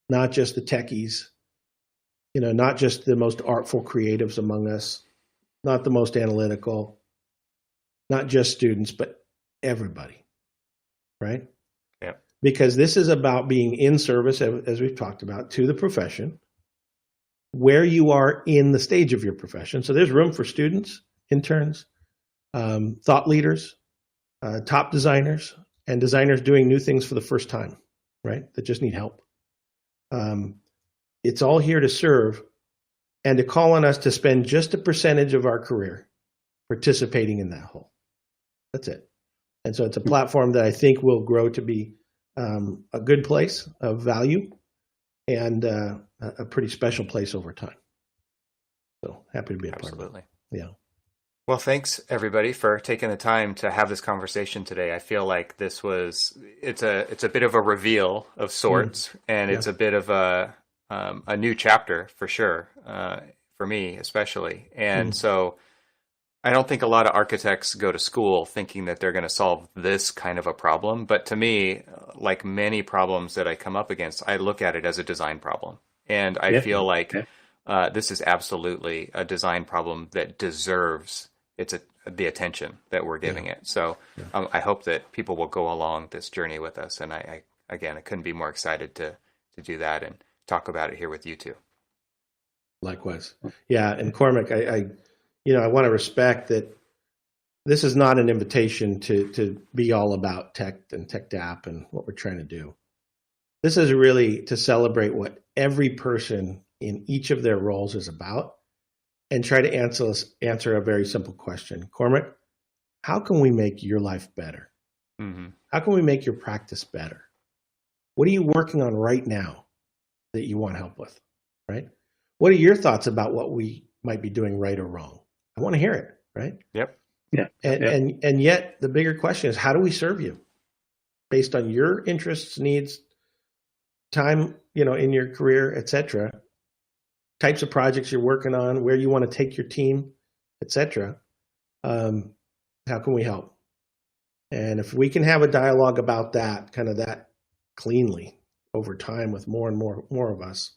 not just the techies, not just the most artful creatives among us, not the most analytical, not just students, but everybody, right? Yeah. because this is about being in service, as we've talked about, to the profession, where you are in the stage of your profession. So there's room for students, interns, thought leaders, top designers, and designers doing new things for the first time, right? That just need help. It's all here to serve and to call on us to spend just a percentage of our career participating in that whole. That's it. And so it's a platform that I think will grow to be a good place of value and a pretty special place over time. So happy to be a part of it. Absolutely. Yeah. Well, thanks everybody for taking the time to have this conversation today. I feel like it's a bit of a reveal of sorts, and it's a bit of a new chapter for sure, for me especially. And so I don't think a lot of architects go to school thinking that they're going to solve this kind of a problem. But to me, like many problems that I come up against, I look at it as a design problem. And I feel like this is absolutely a design problem that deserves the attention that we're giving it. So I hope that people will go along this journey with us. And I couldn't be more excited to do that and talk about it here with you two. Likewise. Yeah. And Cormac, I want to respect that this is not an invitation to be all about tech and tech app and what we're trying to do. This is really to celebrate what every person in each of their roles is about and try to answer a very simple question. Cormac, how can we make your life better? Mm-hmm. How can we make your practice better? What are you working on right now that you want help with, right? What are your thoughts about what we might be doing right or wrong? I want to hear it, right? Yep. Yeah. And yet the bigger question is, how do we serve you based on your interests, needs, time, in your career, et cetera, types of projects you're working on, where you want to take your team, et cetera. How can we help? And if we can have a dialogue about that, kind of that cleanly over time with more and more of us,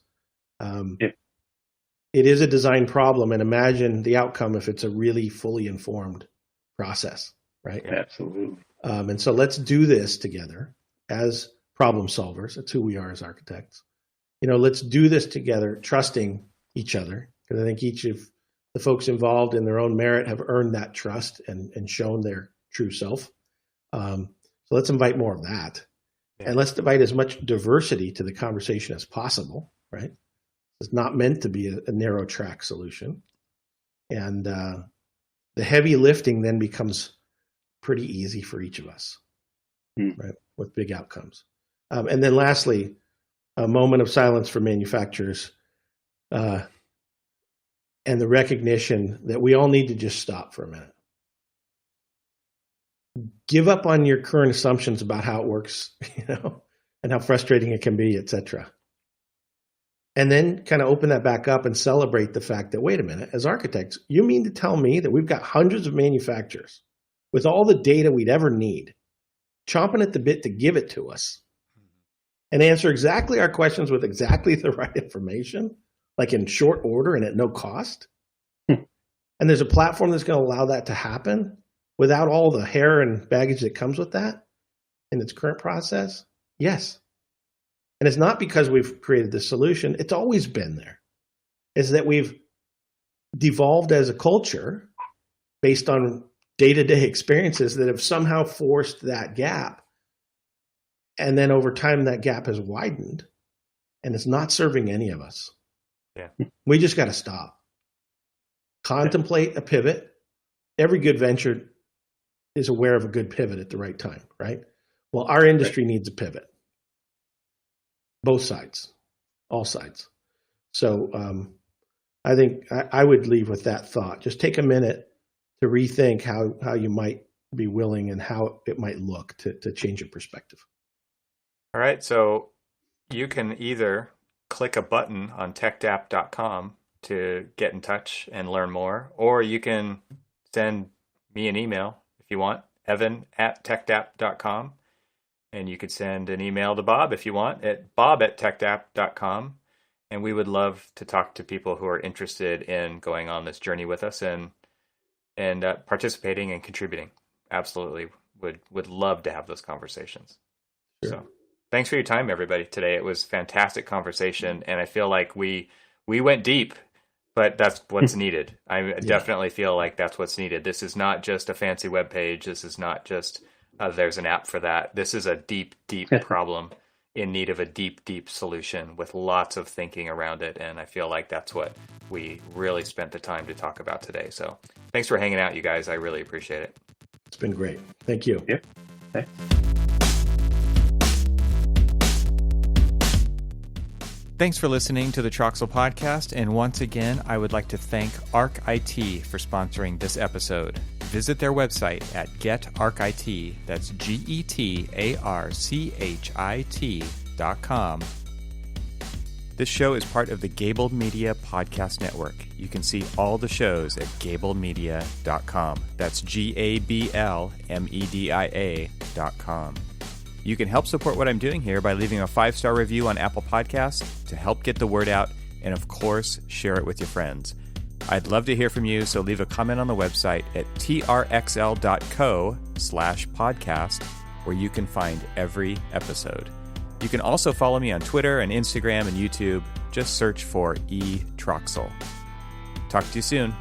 it is a design problem. And imagine the outcome if it's a really fully informed process, right? Absolutely. And so let's do this together as problem solvers. That's who we are as architects. Let's do this together, trusting each other, because I think each of the folks involved in their own merit have earned that trust and shown their true self. So let's invite more of that. Yeah. And let's invite as much diversity to the conversation as possible, right? It's not meant to be a narrow track solution. And the heavy lifting then becomes pretty easy for each of us, right? With big outcomes. And then lastly, a moment of silence for manufacturers and the recognition that we all need to just stop for a minute. Give up on your current assumptions about how it works, and how frustrating it can be, et cetera. And then kind of open that back up and celebrate the fact that, wait a minute, as architects, you mean to tell me that we've got hundreds of manufacturers with all the data we'd ever need, chomping at the bit to give it to us and answer exactly our questions with exactly the right information, like in short order and at no cost? And there's a platform that's going to allow that to happen without all the hair and baggage that comes with that in its current process? Yes. And it's not because we've created this solution. It's always been there. It's that we've devolved as a culture based on day-to-day experiences that have somehow forced that gap. And then over time, that gap has widened and it's not serving any of us. Yeah. We just got to stop. Contemplate a pivot. Every good venture is aware of a good pivot at the right time, right? Well, our industry needs a pivot. Both sides, all sides. So I think I would leave with that thought. Just take a minute to rethink how you might be willing and how it might look to change your perspective. All right. So you can either click a button on techdapp.com to get in touch and learn more, or you can send me an email if you want, evan@techdapp.com. And you could send an email to Bob if you want at bob@techdapp.com. And we would love to talk to people who are interested in going on this journey with us and participating and contributing. Absolutely would love to have those conversations. Sure. So Thanks for your time, everybody, today. It was a fantastic conversation, and I feel like we went deep, but that's what's needed. I definitely feel like that's what's needed. This is not just a fancy web page. This is not just there's an app for that. This is a deep, deep problem in need of a deep, deep solution with lots of thinking around it. And I feel like that's what we really spent the time to talk about today. So thanks for hanging out, you guys. I really appreciate it. It's been great. Thank you. Yep. Okay. Thanks for listening to the TRXL podcast. And once again, I would like to thank ARC IT for sponsoring this episode. Visit their website at getarchit, that's GETARCHIT.com. This show is part of the Gable Media Podcast Network. You can see all the shows at gablemedia.com. That's GABLMEDIA.com. You can help support what I'm doing here by leaving a 5-star review on Apple Podcasts to help get the word out, and of course, share it with your friends. I'd love to hear from you, so leave a comment on the website at trxl.co/podcast, where you can find every episode. You can also follow me on Twitter and Instagram and YouTube. Just search for eTRXL. Talk to you soon.